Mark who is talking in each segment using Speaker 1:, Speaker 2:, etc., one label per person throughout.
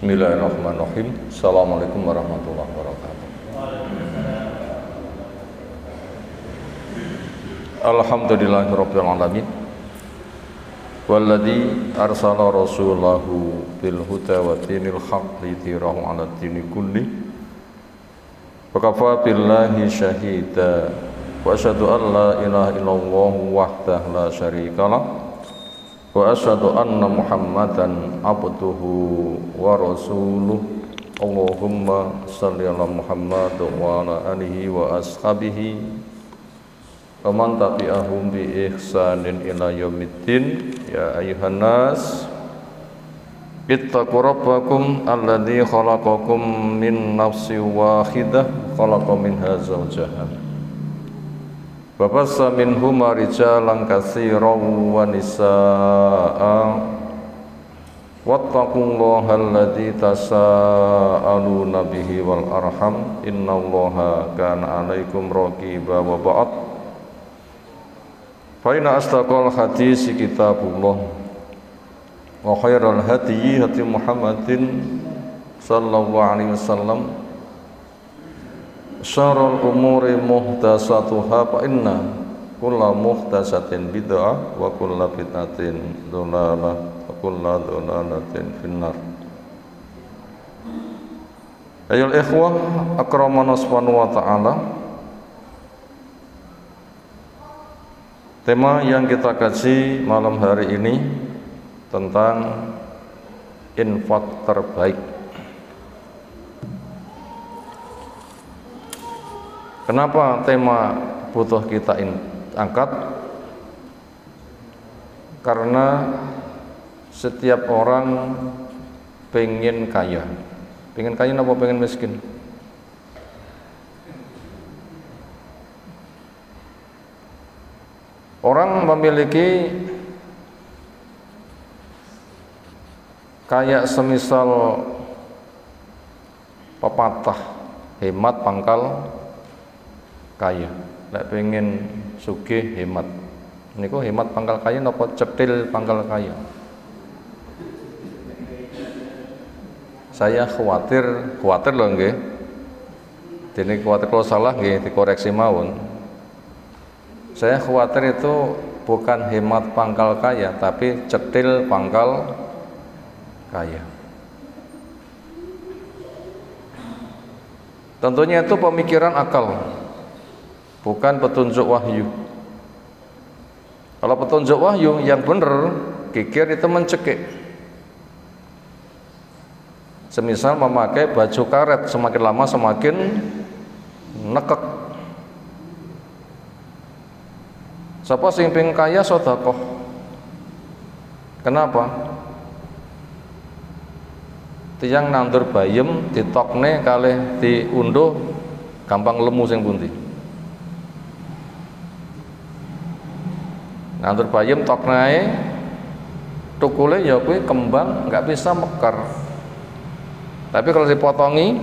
Speaker 1: Bismillahirrahmanirrahim. Assalamualaikum warahmatullahi wabarakatuh. Alhamdulillahirabbil alamin. Walladzi arsala rasulahu bil huda wa dinil haqq lidhirahu 'ala dini kulli. Wa kafa billahi syahida. Wa asyhadu an la ilaha illallah wahdahu la syarikalah. Wa asyhadu anna Muhammadan abduhu wa rasuluh. Allahumma shalli ala Muhammad wa ala alihi wa ashabihi wa man tabi'ahum bi ihsanin ila yaumiddin. Ya ayyuhan nas ittaqu rabbakum alladzi khalaqakum min nafsin wahidah khalaqa minha zawjaha Babasa minhuma rijalan katsiran wa nisaa'a wattaqullaha alladzi tasaaluna bihi wal arham innallaha kana 'alaikum raqiba wa ba'd fa inna asdaqal hadisi kitabullah wa khairal hadyi hadi Muhammadin sallallahu alaihi wasallam syarrul umuri muhdatsatuha fa inna kulla muhdatsatin bid'ah wa kulla bid'atin dhalalah wa kulla dhalalatin finnar. Ayol ikhwah akramana subhanahu wa ta'ala, tema yang kita kaji malam hari ini tentang infak terbaik. Kenapa tema butuh kita angkat? Karena setiap orang pengen kaya. Pengen kaya apa pengen miskin? Orang memiliki kayak semisal pepatah hemat pangkal kaya. Lek pengen sugih hemat. Niku hemat pangkal kaya napa cetil pangkal kaya? Saya khawatir loh nggih. Dene khawatir kalau salah nggih dikoreksi mawon. Saya khawatir itu bukan hemat pangkal kaya tapi cetil pangkal kaya. Tentunya itu pemikiran akal, bukan petunjuk wahyu. Kalau petunjuk wahyu yang benar, kikir itu mencekik. Semisal memakai baju karet, semakin lama semakin nekek. Siapa sing pengen kaya sedekah? Kenapa? Tiang nandur bayem ditokne kalih diunduh gampang lemu sing pundi. Nandur bayem tok nae tukule ya kuwi kembang nggak bisa mekar. Tapi kalau dipotongi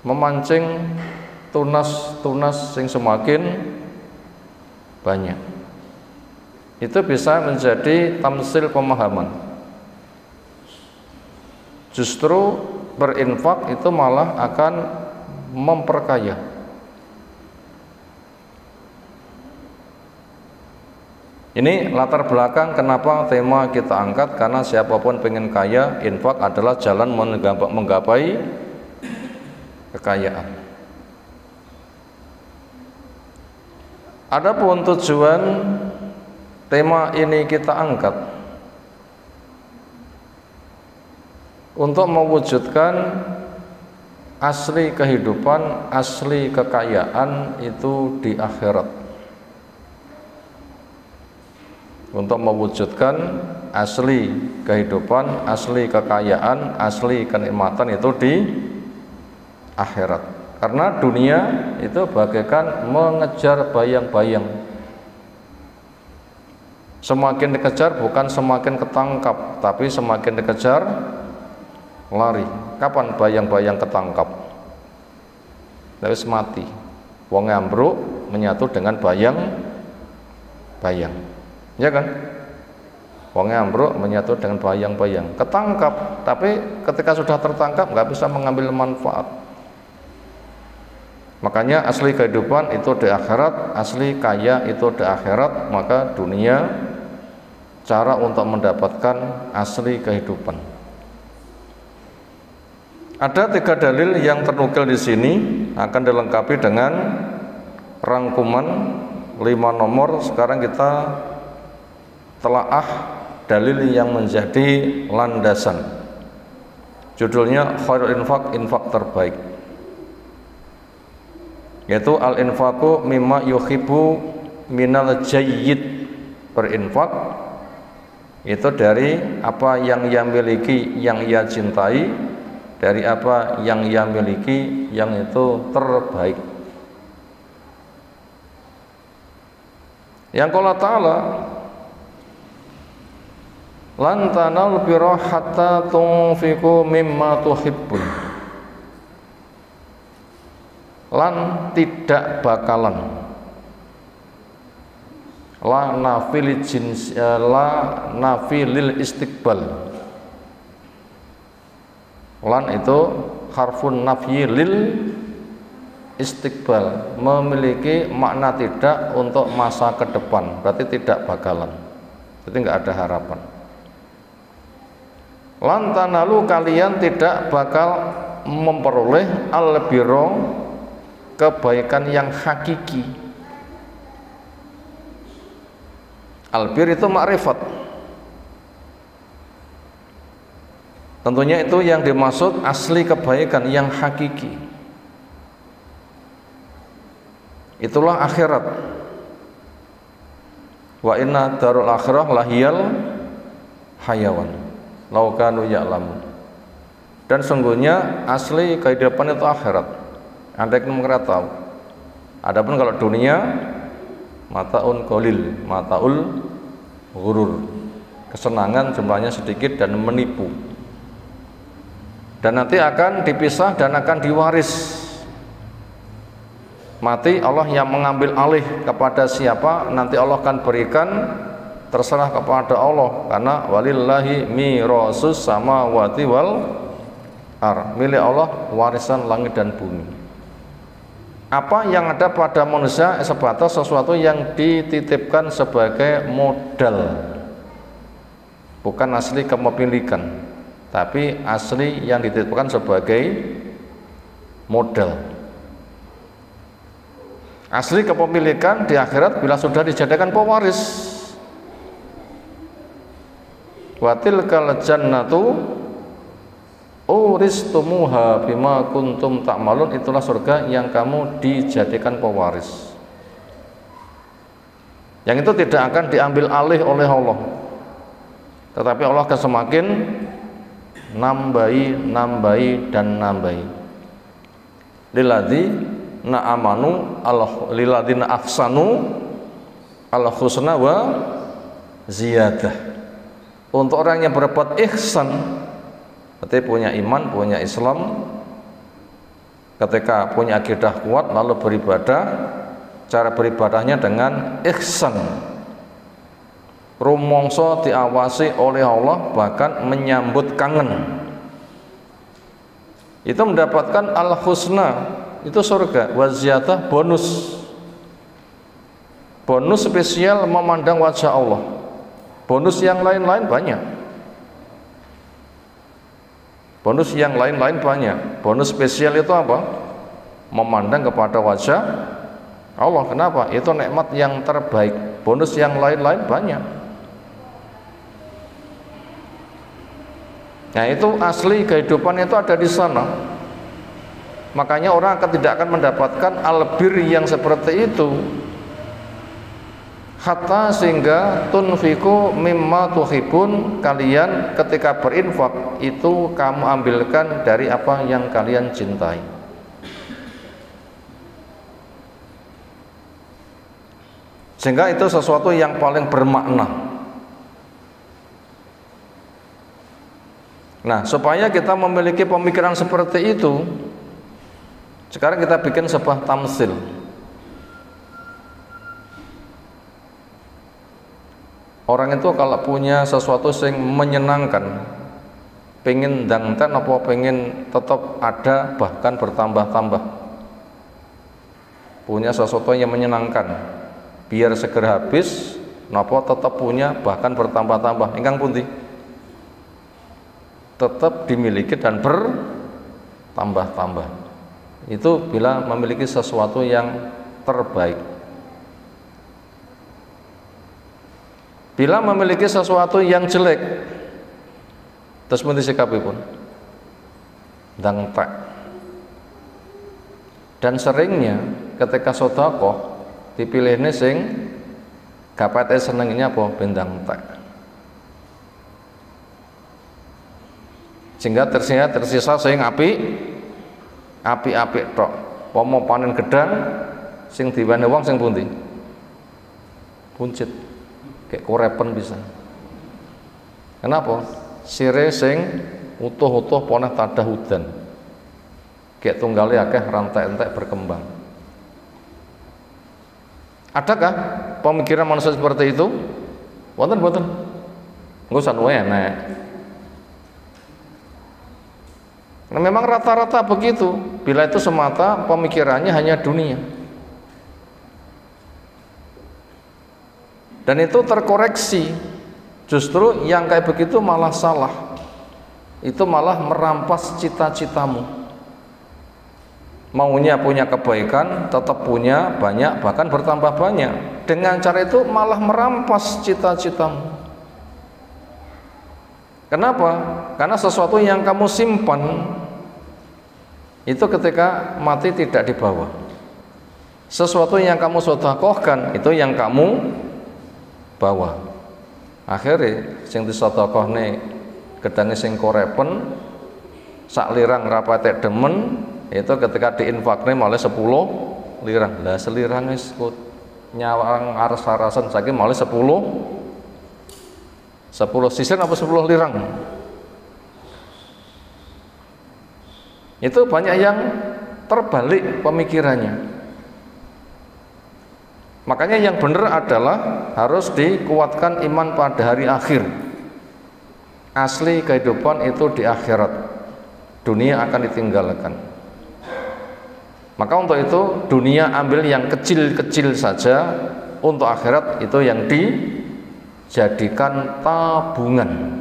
Speaker 1: memancing tunas-tunas yang semakin banyak. Itu bisa menjadi tamsil pemahaman. Justru berinfak itu malah akan memperkaya. Ini latar belakang kenapa tema kita angkat, karena siapapun pengen kaya, infak adalah jalan menggapai kekayaan. Adapun tujuan tema ini kita angkat untuk mewujudkan asli kehidupan, asli kekayaan itu di akhirat. Untuk mewujudkan asli kehidupan, asli kekayaan, asli kenikmatan itu di akhirat. Karena dunia itu bagaikan mengejar bayang-bayang. Semakin dikejar bukan semakin ketangkap, tapi semakin dikejar lari. Kapan bayang-bayang ketangkap? Terus mati. Wong ambruk menyatu dengan bayang-bayang. Ya kan? Uangnya ambruk menyatu dengan bayang-bayang, ketangkap, tapi ketika sudah tertangkap nggak bisa mengambil manfaat. Makanya asli kehidupan itu di akhirat, asli kaya itu di akhirat. Maka dunia cara untuk mendapatkan asli kehidupan. Ada 3 dalil yang ternukil di sini, akan dilengkapi dengan rangkuman 5 nomor. Sekarang kita telaah dalil yang menjadi landasan. Judulnya khairul infak, infak terbaik, yaitu al-infaqu mimma yuhibbu minal jayyid. Berinfak itu dari apa yang ia miliki, yang ia cintai, dari apa yang ia miliki yang itu terbaik. Yang Allah Ta'ala, lan tanal birra hatta tunfiqu mimma tuhibbun. Lan tidak bakalan, la nafil jins, la nafilil istiqbal. Lan itu harfun nafyi lil istiqbal, memiliki makna tidak untuk masa ke depan, berarti tidak bakalan, jadi nggak ada harapan. Lan tanalu, kalian tidak bakal memperoleh al-birra, kebaikan yang hakiki. Al-bir itu makrifat. Tentunya itu yang dimaksud asli kebaikan yang hakiki. Itulah akhirat. Wa inna darul akhirah lahiyal hayawan law kanu ya'lamun. Dan sungguhnya asli kehidupan itu akhirat, andai mereka tahu. Adapun kalau dunia, mataun qalil, mataul ghurur, kesenangan jumlahnya sedikit dan menipu. Dan nanti akan dipisah dan akan diwaris. Mati Allah yang mengambil alih kepada siapa, nanti Allah akan berikan, terserah kepada Allah, karena walillahi mirasus samawati wal ar, milik Allah warisan langit dan bumi. Apa yang ada pada manusia sebatas sesuatu yang dititipkan sebagai modal, bukan asli kepemilikan, tapi asli yang dititipkan sebagai modal. Asli kepemilikan di akhirat bila sudah dijadikan pewaris. Wa tilkal jannatu uristumuha bima kuntum ta'malun, itulah surga yang kamu dijadikan pewaris. Yang itu tidak akan diambil alih oleh Allah, tetapi Allah akan semakin nambahi dan nambahi. Lilladzina amanu lilladzina ahsanu al husna wa ziyadah. Untuk orang yang berbuat ihsan, berarti punya iman, punya Islam, ketika punya akidah kuat lalu beribadah, cara beribadahnya dengan ihsan, rumongso diawasi oleh Allah, bahkan menyambut kangen, itu mendapatkan al-husna, itu surga, waziyadah, bonus spesial memandang wajah Allah. Bonus yang lain-lain banyak, bonus spesial itu apa? Memandang kepada wajah Allah. Kenapa? Itu nikmat yang terbaik. Bonus yang lain-lain banyak. Nah, itu asli kehidupan itu ada di sana. Makanya orang tidak akan mendapatkan albir yang seperti itu, hatta sehingga tunfiku mimma tuhibun, kalian ketika berinfak itu kamu ambilkan dari apa yang kalian cintai. Sehingga itu sesuatu yang paling bermakna. Nah, supaya kita memiliki pemikiran seperti itu, sekarang kita bikin sebuah tamsil. Orang itu kalau punya sesuatu yang menyenangkan, pengen dangten apa pengen tetap ada bahkan bertambah-tambah, punya sesuatu yang menyenangkan biar segera habis napa tetap punya bahkan bertambah-tambah, ingkang pundi tetap dimiliki dan bertambah-tambah. Itu bila memiliki sesuatu yang terbaik. Bila memiliki sesuatu yang jelek, terus pundi sikapipun? Ndang tak. Dan seringnya ketika sedekah dipilihne sing gapate senengnya apa bendang tak. Sehingga tersisa sing apik tok. Pomo panen gedang sing diwane wong sing pundi? Puncit. Kayak korepen bisa. Kenapa? Sire sing utuh-utuh poneh tadah udan. Kayak tunggale akeh rantai-rantai berkembang. Adakah pemikiran manusia seperti itu? Wonten. Engko sanwe enek. Nah, memang rata-rata begitu. Bila itu semata pemikirannya hanya dunia. Dan itu terkoreksi. Justru yang kayak begitu malah salah. Itu malah merampas cita-citamu. Maunya punya kebaikan, tetap punya banyak, bahkan bertambah banyak. Dengan cara itu malah merampas cita-citamu. Kenapa? Karena sesuatu yang kamu simpan itu ketika mati tidak dibawa. Sesuatu yang kamu sedekahkan itu yang kamu bawa. Akhirnya sing disedekahne gedane sing korepen sak lirang rapate demen, itu ketika diinfakne malah 10 lirang. Lah selirang wis nyawang aras-arasan saiki malah 10 sisen apa 10 lirang. Itu banyak yang terbalik pemikirannya. Makanya yang benar adalah harus dikuatkan iman pada hari akhir. Asli kehidupan itu di akhirat. Dunia akan ditinggalkan. Maka untuk itu dunia ambil yang kecil-kecil saja, untuk akhirat itu yang dijadikan tabungan.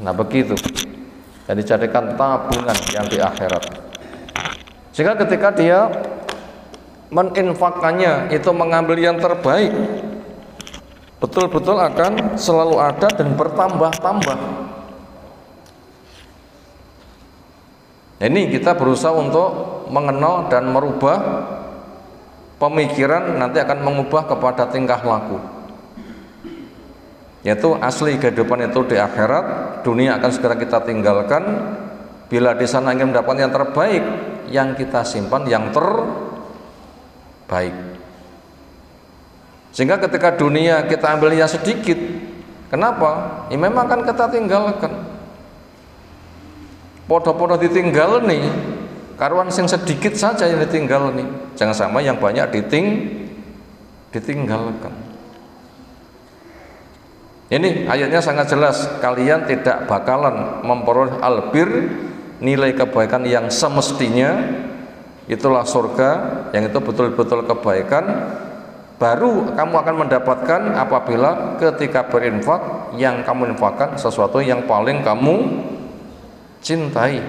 Speaker 1: Nah begitu, yang dijadikan tabungan yang di akhirat. Sehingga ketika dia meninfakkannya itu mengambil yang terbaik, betul-betul akan selalu ada dan bertambah-tambah. Ini kita berusaha untuk mengenal dan merubah pemikiran, nanti akan mengubah kepada tingkah laku. Yaitu asli kehidupan itu di akhirat, dunia akan segera kita tinggalkan. Bila di sana ingin mendapatkan yang terbaik, yang kita simpan yang terbaik. Sehingga ketika dunia kita ambil yang sedikit, kenapa? Ya memang kan kita tinggalkan. Podo-podo ditinggal nih, karuan sing sedikit saja yang ditinggal nih. Jangan sama yang banyak ditinggalkan. Ini ayatnya sangat jelas. Kalian tidak bakalan memperoleh albir, nilai kebaikan yang semestinya. Itulah surga, yang itu betul-betul kebaikan. Baru kamu akan mendapatkan apabila ketika berinfak, yang kamu infakkan sesuatu yang paling kamu cintai.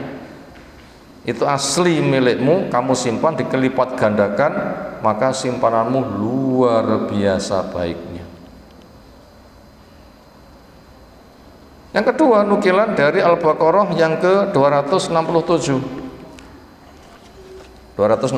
Speaker 1: Itu asli milikmu, kamu simpan dikelipat gandakan, maka simpananmu luar biasa baiknya. Yang kedua, nukilan dari Al-Baqarah yang ke 267. 267.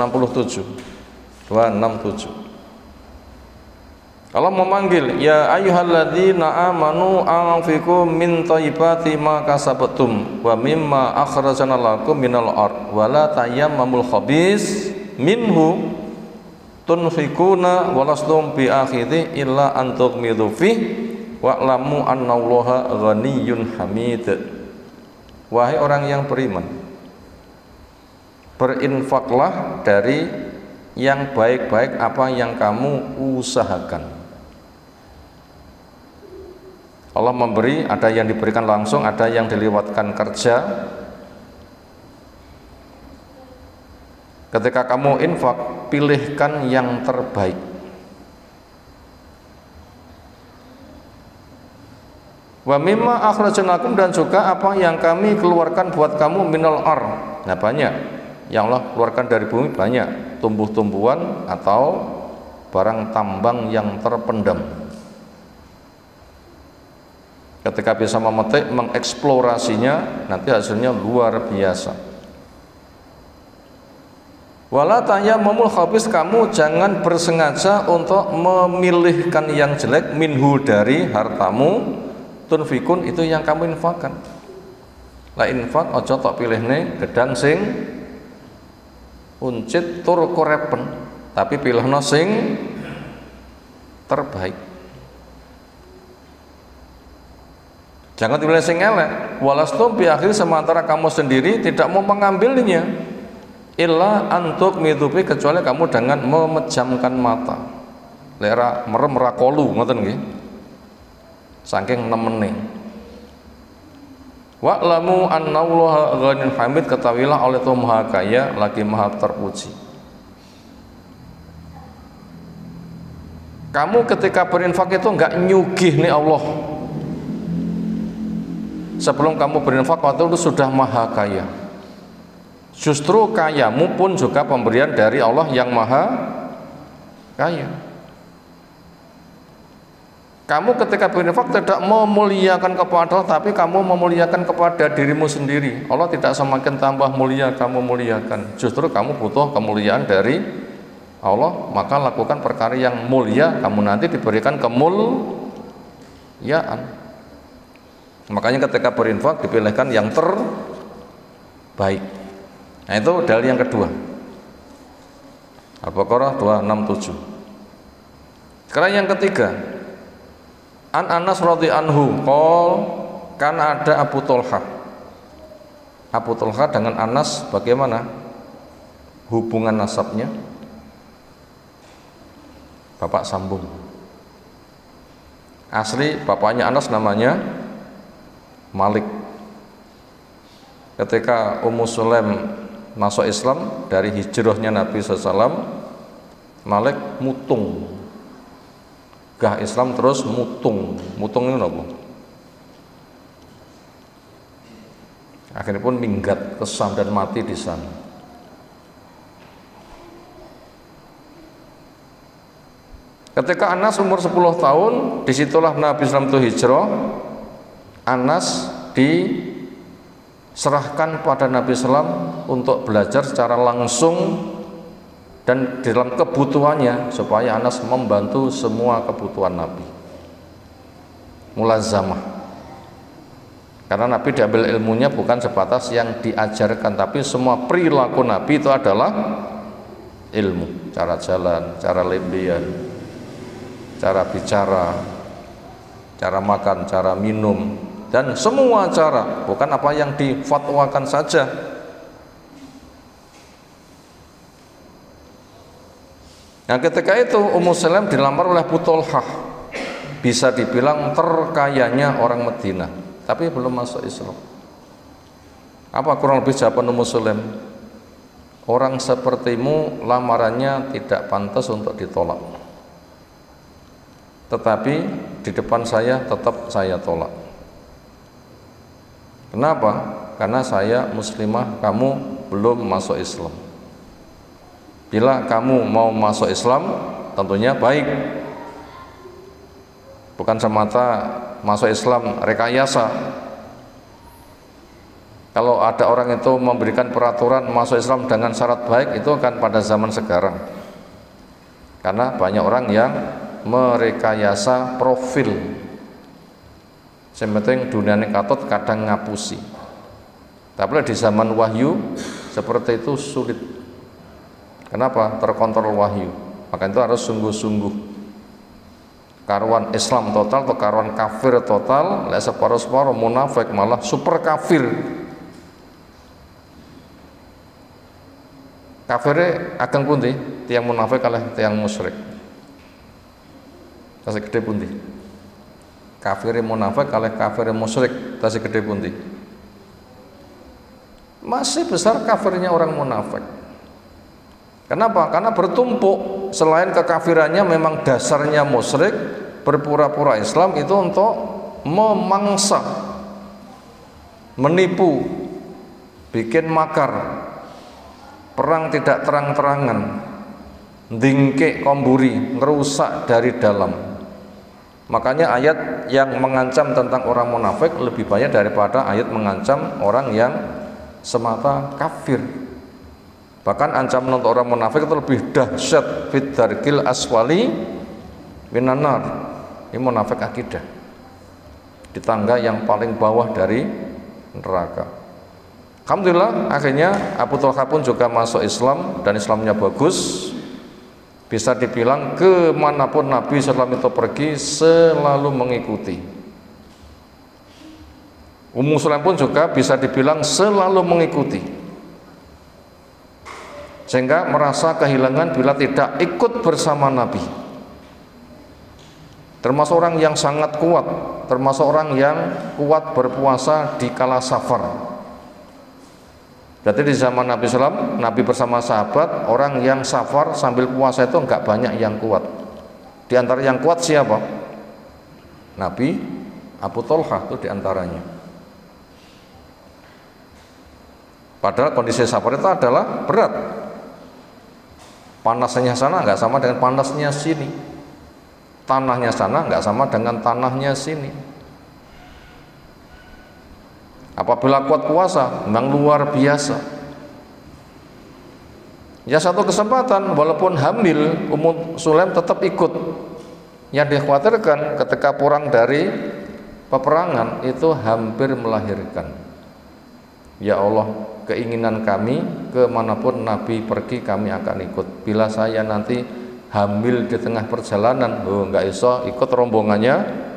Speaker 1: Allah memanggil, ya ayyuhalladzina amanu anfiqu min thayyibati ma kasabtum wa mimma akhrajna lakum minal ard wa la tayammamul khabis minhu tunfiquna wa lastum bi akhidhi illa an tughmidu fi wa'lamu annallaha ghaniyyun hamid. Wahai orang yang beriman, berinfaklah dari yang baik-baik apa yang kamu usahakan. Allah memberi, ada yang diberikan langsung, ada yang dilewatkan kerja. Ketika kamu infak, pilihkan yang terbaik. Wa mimma akhrajnakum, dan juga apa yang kami keluarkan buat kamu minal ar. Nah, banyak yang Allah keluarkan dari bumi, banyak tumbuh-tumbuhan atau barang tambang yang terpendam. Ketika bisa memetik, mengeksplorasinya, nanti hasilnya luar biasa. Wala tayammumul khabis, kamu jangan bersengaja untuk memilihkan yang jelek, minhu, dari hartamu, tunfikun, itu yang kamu infakkan. La infak ojo tok pilihne gedang sing uncit tur korepen, tapi pilihno sing terbaik. Jangan dipilih sing elek. Walastum bi akhir, sementara kamu sendiri tidak mau mengambilnya. Illa antuk mitupi, kecuali kamu dengan memejamkan mata. Lera merem rakolu ngoten nggih. Saking nemene. Wa'lamu annallaha ghaniyun hamid, ketahuilah oleh Tuhan Maha Kaya lagi Maha terpuji. Kamu ketika berinfak itu enggak nyugih nih Allah. Sebelum kamu berinfak, waktu itu sudah Maha Kaya. Justru kayamu pun juga pemberian dari Allah yang Maha Kaya. Kamu ketika berinfak tidak memuliakan kepada Allah, tapi kamu memuliakan kepada dirimu sendiri. Allah tidak semakin tambah mulia kamu muliakan. Justru kamu butuh kemuliaan dari Allah, maka lakukan perkara yang mulia, kamu nanti diberikan kemuliaan. Makanya ketika berinfak dipilihkan yang terbaik. Nah, itu dalil yang kedua. Al-Baqarah 267. Sekarang yang ketiga. An Anas radhiyallahu anhu qol, kan ada Abu Thalhah. Abu Thalhah dengan Anas bagaimana hubungan nasabnya? Bapak sambung. Asli bapaknya Anas namanya Malik. Ketika Ummu Sulaim masuk Islam dari hijrahnya Nabi SAW, Malik mutung. Gah Islam terus mutung. Mutung ini apa? Akhirnya pun minggat ke Sam dan mati di sana. Ketika Anas umur 10 tahun, disitulah Nabi SAW itu hijrah. Anas diserahkan pada Nabi SAW untuk belajar secara langsung dan dalam kebutuhannya, supaya Anas membantu semua kebutuhan Nabi. Mulazamah. Karena Nabi diambil ilmunya bukan sebatas yang diajarkan, tapi semua perilaku Nabi itu adalah ilmu. Cara jalan, cara lebihan, cara bicara, cara makan, cara minum, dan semua cara, bukan apa yang difatwakan saja. Nah, ketika itu Ummu Sulaim dilamar oleh Abu Thalhah, bisa dibilang terkayanya orang Madinah, tapi belum masuk Islam. Apa kurang lebih jawaban Ummu Sulaim? Orang sepertimu lamarannya tidak pantas untuk ditolak, tetapi di depan saya tetap saya tolak. Kenapa? Karena saya muslimah, kamu belum masuk Islam. Bila kamu mau masuk Islam, tentunya baik. Bukan semata masuk Islam rekayasa. Kalau ada orang itu memberikan peraturan masuk Islam dengan syarat baik, itu kan pada zaman sekarang. Karena banyak orang yang merekayasa profil. Yang penting dunianya katut, kadang ngapusi. Tapi di zaman wahyu seperti itu sulit. Kenapa? Terkontrol wahyu. Maka itu harus sungguh-sungguh. Karuan Islam total atau karuan kafir total, lek separuh-separuh munafik malah super kafir. Kafirnya ageng pundi? Tiang munafik kalah tiang musyrik. Kasih gede pundi? Kafir munafik kalih kafir musyrik tasih gede pundi? Masih besar kafirnya orang munafik. Kenapa? Karena bertumpuk. Selain kekafirannya memang dasarnya musyrik, berpura-pura Islam itu untuk memangsa, menipu, bikin makar, perang tidak terang-terangan, dingkek komburi, ngerusak dari dalam. Makanya ayat yang mengancam tentang orang munafik lebih banyak daripada ayat mengancam orang yang semata kafir. Bahkan ancaman untuk orang munafik itu lebih dahsyat, fid darkil aswali minan nar. Ini munafik akidah, di tangga yang paling bawah dari neraka. Alhamdulillah akhirnya Abu Thalhah pun juga masuk Islam dan Islamnya bagus. Bisa dibilang kemanapun Nabi SAW itu pergi selalu mengikuti. Ummu Sulaim pun juga bisa dibilang selalu mengikuti, sehingga merasa kehilangan bila tidak ikut bersama Nabi. Termasuk orang yang sangat kuat, termasuk orang yang kuat berpuasa di kala safar. Berarti di zaman Nabi SAW, Nabi bersama sahabat, orang yang safar sambil puasa itu enggak banyak yang kuat. Di antara yang kuat siapa? Nabi, Abu Thalhah itu diantaranya. Padahal kondisi safar itu adalah berat. Panasnya sana enggak sama dengan panasnya sini. Tanahnya sana enggak sama dengan tanahnya sini. Apabila kuat puasa memang luar biasa. Ya satu kesempatan walaupun hamil, Ummu Sulaim tetap ikut. Yang dikhawatirkan ketika pulang dari peperangan itu hampir melahirkan. Ya Allah, keinginan kami kemanapun Nabi pergi kami akan ikut. Bila saya nanti hamil di tengah perjalanan, enggak iso ikut rombongannya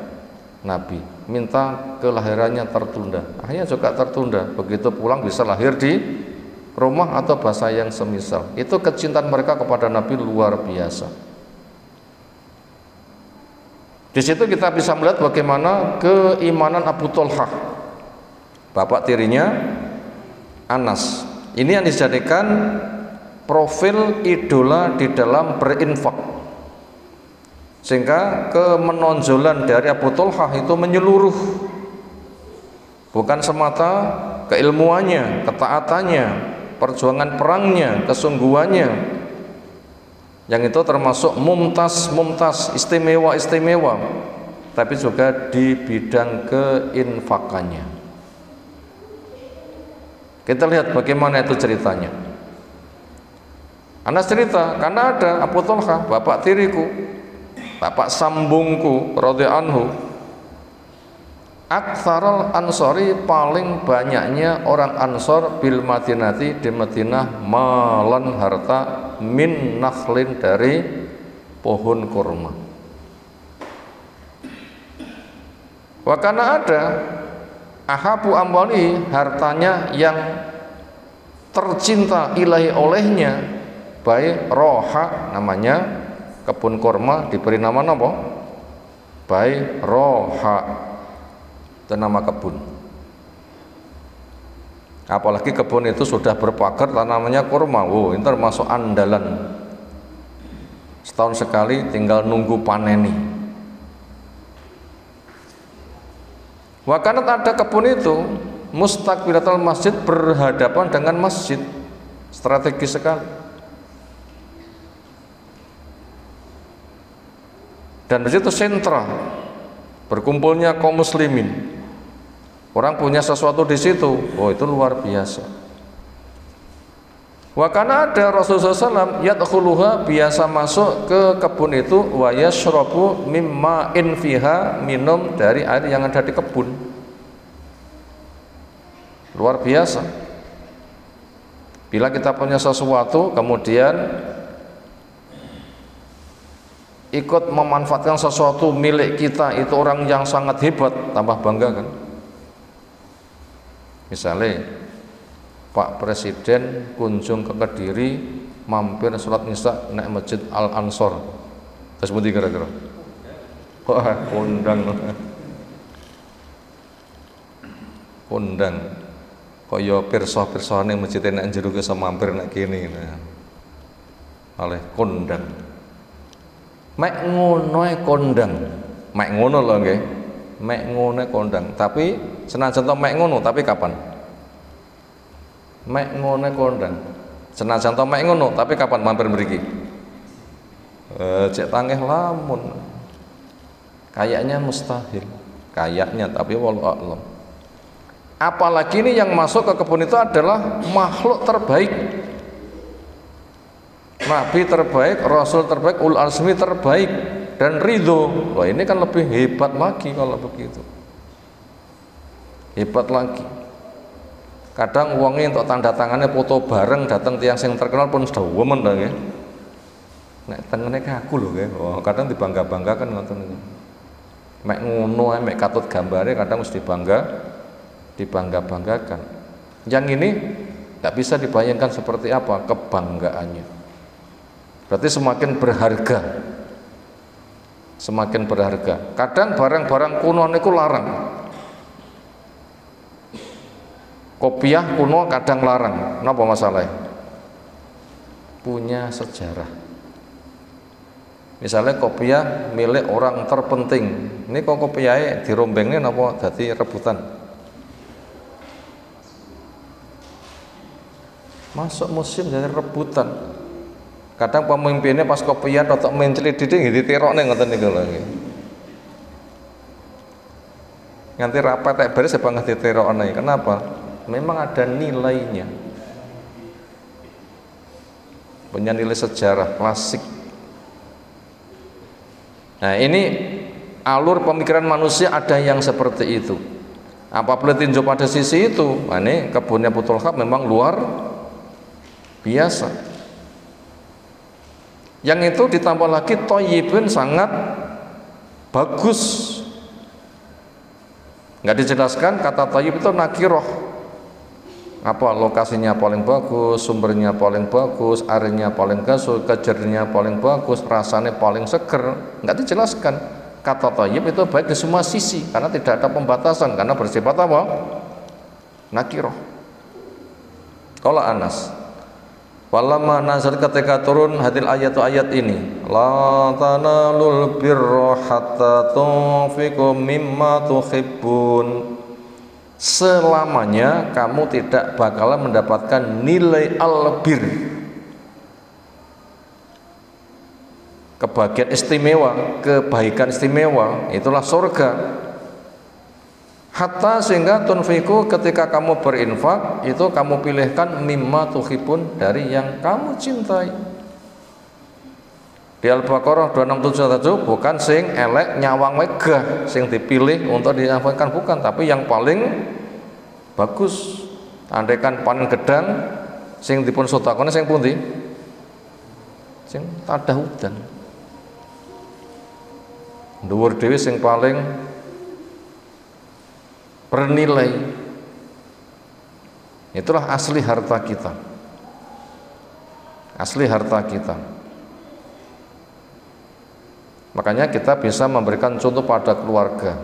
Speaker 1: Nabi, minta kelahirannya tertunda. Akhirnya juga tertunda. Begitu pulang bisa lahir di rumah atau bahasa yang semisal. Itu kecintaan mereka kepada Nabi luar biasa. Di situ kita bisa melihat bagaimana keimanan Abu Thalhah, bapak tirinya Anas. Ini yang dijadikan profil idola di dalam berinfak. Sehingga kemenonjolan dari Abu Thalhah itu menyeluruh, bukan semata keilmuannya, ketaatannya, perjuangan perangnya, kesungguhannya, yang itu termasuk mumtaz, istimewa, tapi juga di bidang keinfakannya. Kita lihat bagaimana itu ceritanya. Anas cerita, karena ada Abu Thalhah, bapak tiriku, bapak sambungku radhiyallahu anhu, aktsarul ansori, paling banyaknya orang Ansor bil Madinati, di Madinah, malan harta, min nakhlin, dari pohon kurma. Wa kana ada ahabu amwali, hartanya yang tercinta ilahi olehnya, baik roha, namanya kebun kurma, diberi nama apa? Baik roha, itu nama kebun. Apalagi kebun itu sudah berpagar tanamannya kurma, ini termasuk andalan. Setahun sekali tinggal nunggu paneni. Wakanat, ada kebun itu mustaqbilatul masjid, berhadapan dengan masjid, strategis sekali. Dan di situ sentra berkumpulnya kaum muslimin. Orang punya sesuatu di situ, itu luar biasa. Wa kana ada Rasulullah SAW yadkhuluha, biasa masuk ke kebun itu, wa yashrabu mimma in fiha, minum dari air yang ada di kebun. Luar biasa. Bila kita punya sesuatu kemudian ikut memanfaatkan sesuatu milik kita, itu orang yang sangat hebat, tambah bangga kan. Misalnya Pak Presiden kunjung ke Kediri, mampir sholat Isya naik Masjid Al Ansor, terus budi kira-kira, wah kondang. kondang kaya pirsa-pirsane masjid nek jero ke mampir nek kene oleh kondang mek ngono kondang mek ngono lho nggih mek ngono kondang tapi senajan to mek ngono tapi kapan mek ngono kondang senajan to mek ngono tapi kapan mampir mriki cek tangeh lamun kayaknya mustahil kayaknya tapi wallahu a'lam. Apalagi ini yang masuk ke kebun itu adalah makhluk terbaik, nabi terbaik, rasul terbaik, ulul azmi terbaik, dan ridho. Wah ini kan lebih hebat lagi kalau begitu, hebat lagi. Kadang uangnya untuk tanda tangannya foto bareng datang tiang sing terkenal pun sudah women dah ya. Nek tengene kaku lho ya. Oh, kadang dibangga-banggakan ngoten niku. Mek ngono ae mek katut gambare kadang mesti dibangga-banggakan. Yang ini tidak bisa dibayangkan seperti apa kebanggaannya. Berarti semakin berharga, semakin berharga. Kadang barang-barang kuno niku larang. Kopiah kuno kadang larang. Napa masalahnya? Punya sejarah. Misalnya kopiah milik orang terpenting. Ini kok kopiahnya dirombengnya napa dadi rebutan? Masuk musim jadi rebutan. Kadang pemimpinnya pas kopiah atau menceli didik diterokne ngoten niku lho nggih. Nganti rapat tek beres banget diterokne. Kenapa? Memang ada nilainya. Punya nilai sejarah klasik. Nah, ini alur pemikiran manusia ada yang seperti itu. Apabila tinjau pada sisi itu, ini kebunnya Putul Haq memang luar biasa. Yang itu ditambah lagi thayyibun sangat bagus. Nggak dijelaskan kata thayyib itu nakiroh. Apa lokasinya paling bagus, sumbernya paling bagus, airnya paling gasul, kejernya paling bagus, rasanya paling seger. Nggak dijelaskan. Kata thayyib itu baik di semua sisi karena tidak ada pembatasan karena bersifat apa? Nakiroh. Qala Anas, walamma nazal ketika turun hadil ayat ini, la tanalul birra hatta tunfiqu mimma tuhibbun. Selamanya kamu tidak bakalan mendapatkan nilai albir, kebahagiaan istimewa, kebaikan istimewa, itulah surga. Hatta sehingga tunfiku ketika kamu berinfak itu kamu pilihkan mimma tuhibun dari yang kamu cintai. Di Al-Baqarah 2677 bukan sing elek nyawang megah sing dipilih untuk diinfakkan, bukan, tapi yang paling bagus. Andaikan panen gedang sing dipun sedekahne sing pundi? Sing tadah udan. Dhuwur dhewe sing paling bernilai. Itulah asli harta kita. Asli harta kita. Makanya kita bisa memberikan contoh pada keluarga.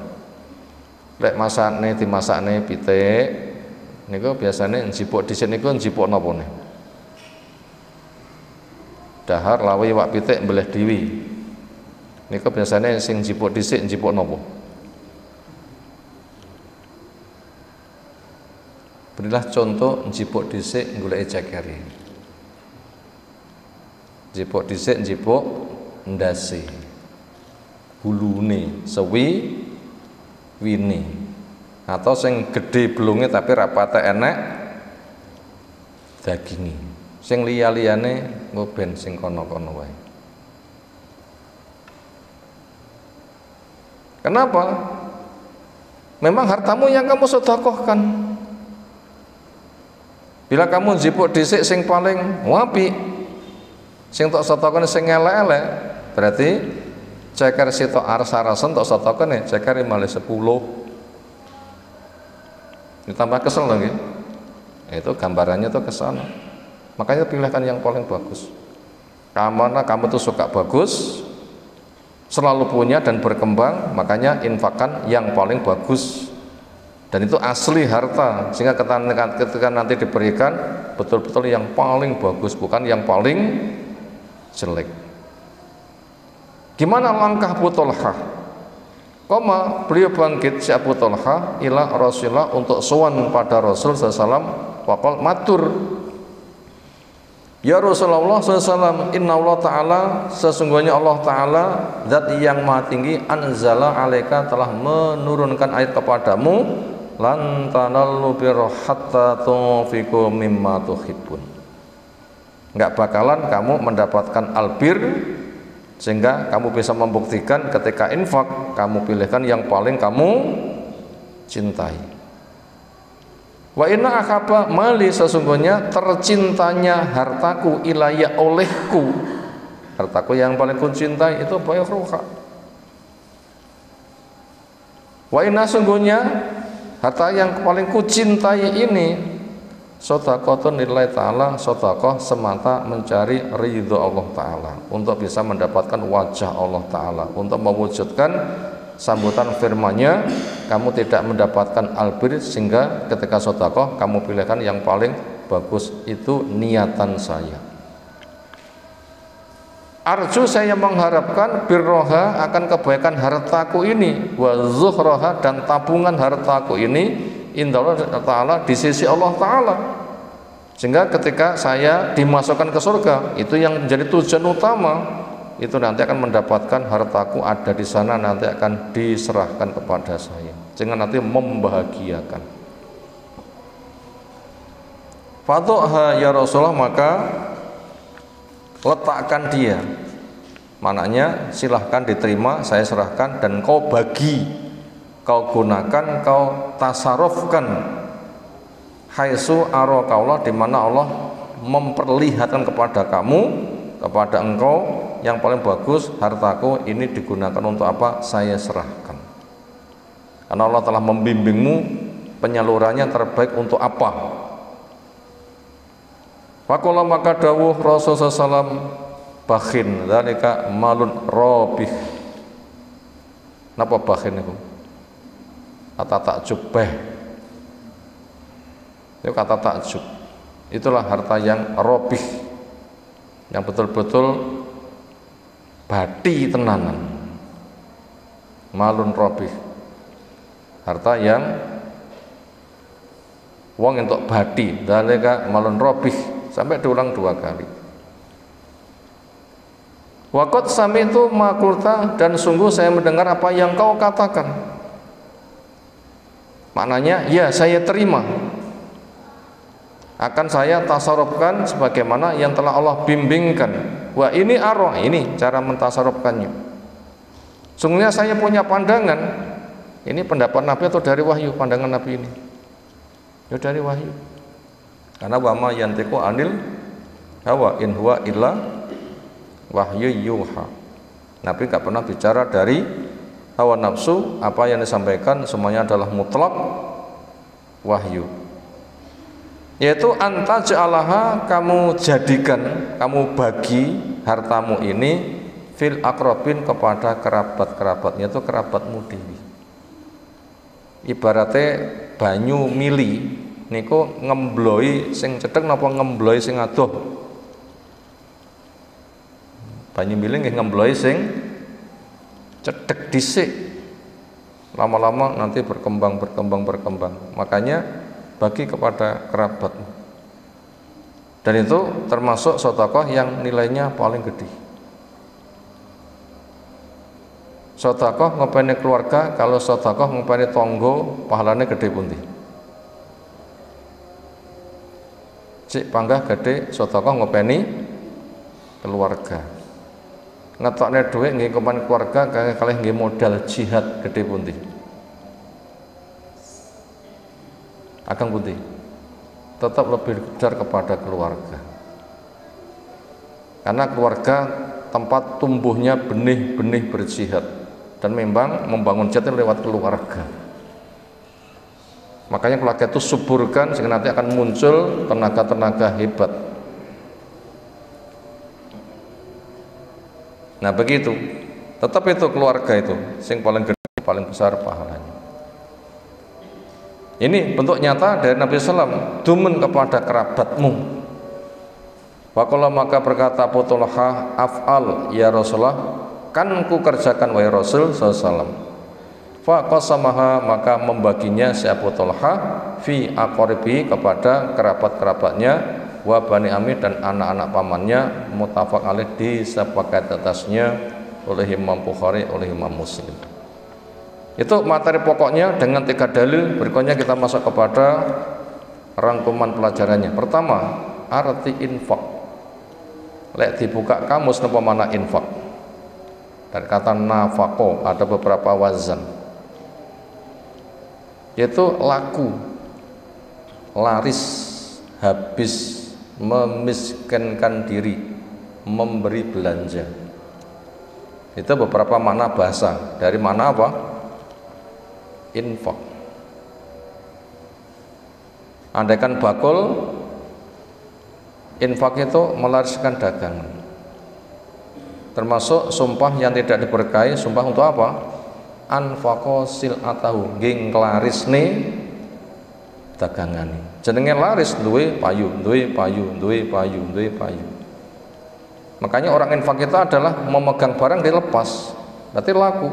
Speaker 1: Lek masakne dimasakne pitik niku biasane njipuk dhisik niku njipuk napa ne? Dahar lawe iwak pitik mbeleh dhewe. Niku biasane sing njipuk dhisik njipuk napa? Berilah contoh njipuk dhisik goleki cekere. Njipuk dhisik njipuk ndase. Bulune sewi wini, atau sing gede belunge tapi rapate enek dagingi, sing liya-liyane ngoben sing kono-kono wae. Kenapa? Memang hartamu yang kamu sedekahkan. Bila kamu njipuk dhisik sing paling apik, sing tok sedekahane sing elek-elek, berarti ceker sitok aras-arasen tok sedekahane ceker malah 10. Ditambah kesel lagi. Itu gambarannya tuh ke sana. Makanya pilihkan yang paling bagus. Karena kamu tuh suka bagus, selalu punya dan berkembang, makanya infakkan yang paling bagus. Dan itu asli harta, sehingga ketika nanti diberikan betul-betul yang paling bagus, bukan yang paling jelek. Gimana langkah Abu Thalhah? Beliau bangkit si Abu Thalhah ila Rasulullah untuk sowan pada Rasul SAW. Waqal matur, ya Rasulullah SAW, inna Allah Ta'ala, sesungguhnya Allah Ta'ala zat yang maha tinggi, anzala alaika, telah menurunkan ayat kepadamu, lan tanallu birra hatta tunfiqu mimma tuhibbun. Enggak bakalan kamu mendapatkan albir sehingga kamu bisa membuktikan ketika infak kamu pilihkan yang paling kamu cintai. Wa inna akhaba mali, sesungguhnya tercintanya hartaku ilaya olehku, hartaku yang paling ku cintai itu bayruha. Wa inna, sungguhnya harta yang paling ku cintai ini sedekahun lillahi ta'ala, sedekah semata mencari ridho Allah Ta'ala, untuk bisa mendapatkan wajah Allah Ta'ala, untuk mewujudkan sambutan firman-Nya, kamu tidak mendapatkan albir sehingga ketika sedekah kamu pilihkan yang paling bagus. Itu niatan saya. Arju, saya mengharapkan birroha, akan kebaikan hartaku ini, wa zuhroha, dan tabungan hartaku ini, indallah Ta'ala, di sisi Allah Ta'ala, sehingga ketika saya dimasukkan ke surga, itu yang menjadi tujuan utama, itu nanti akan mendapatkan hartaku ada di sana, nanti akan diserahkan kepada saya, sehingga nanti membahagiakan. Fatuha ya Rasulullah, maka letakkan dia, maknanya silahkan diterima, saya serahkan, dan kau bagi, kau gunakan, kau tasarufkan, haitsu araka Allah, di mana Allah memperlihatkan kepada kamu, kepada engkau, yang paling bagus hartaku ini digunakan untuk apa, saya serahkan. Karena Allah telah membimbingmu penyalurannya terbaik untuk apa. Faqala, maka dawuh Rasulullah SAW, bakhin dzalika malun robih. Napa bakhin itu? Kata takjub, itu kata takjub. Itulah harta yang robih, yang betul-betul bati tenanan. Malun robih, harta yang wong entuk bati, dzalika malun robih, sampai diulang 2 kali. Waqad sami'tu ma qulta, dan sungguh saya mendengar apa yang kau katakan. Maknanya, ya saya terima, akan saya tasarrufkan sebagaimana yang telah Allah bimbingkan. Wah, ini arwah, ini cara mentasarrufkannya. Sungguhnya saya punya pandangan, ini pendapat Nabi atau dari wahyu, pandangan Nabi ini? Ya dari wahyu. Karena wama yantiqu anil hawa in huwa illa wahyu yuha. Nabi enggak pernah bicara dari hawa nafsu, apa yang disampaikan semuanya adalah mutlak wahyu. Yaitu anta ja'alaha, kamu jadikan, kamu bagi hartamu ini fil akrobin, kepada kerabat-kerabatnya, itu kerabatmu dewi. Ibaratnya banyu mili niku ngembloi sing cedhek napa ngembloi sing adoh? Banyu mili nggih ngembloi sing cedhek dhisik. Lama-lama nanti berkembang. Makanya bagi kepada kerabatmu. Dan itu termasuk sedekah yang nilainya paling gede. Sedekah ngopeni keluarga, kalau sedekah ngopeni tangga, pahalane gede pundi? Cik panggah gede sedekah ngopeni keluarga. Ngetokne dhuwit nggih ngopeni keluarga kalih nggih modal jihad gede pundi? Ageng pundi? Tetap lebih besar kepada keluarga. Karena keluarga tempat tumbuhnya benih-benih berjihad, dan memang membangun jihad lewat keluarga. Makanya keluarga itu suburkan sehingga nanti akan muncul tenaga-tenaga hebat. Nah begitu, tetap itu keluarga itu sing paling gede, paling besar pahalanya. Ini bentuk nyata dari Nabi SAW, dumen kepada kerabatmu. Faqala maka berkata Abu Talha, af'al ya Rasulullah, kan ku kerjakan wahai Rasul SAW. Faqasamaha maka membaginya si Abu Talha fi aqaribi kepada kerabat-kerabatnya, wa bani Amir dan anak-anak pamannya, muttafaq alaih disepakati atasnya oleh Imam Bukhari, oleh Imam Muslim. Itu materi pokoknya dengan 3 dalil. Berikutnya kita masuk kepada rangkuman pelajarannya. Pertama, arti infak. Lek dibuka kamus napa mana infak? Dari kata nafaqo ada beberapa wazan. Yaitu laku, laris, habis, memiskinkan diri, memberi belanja. Itu beberapa makna bahasa. Dari mana apa? Infak. Andaikan bakul, infak itu melariskan dagangan. Termasuk sumpah yang tidak diberkahi, sumpah untuk apa? Anfaqo sil'atahu, nggih nglarisne dagangane. Jenenge laris duwe payu, duwe payu, duwe payu, duwe payu. Makanya orang infak itu adalah memegang barang dilepas, berarti laku,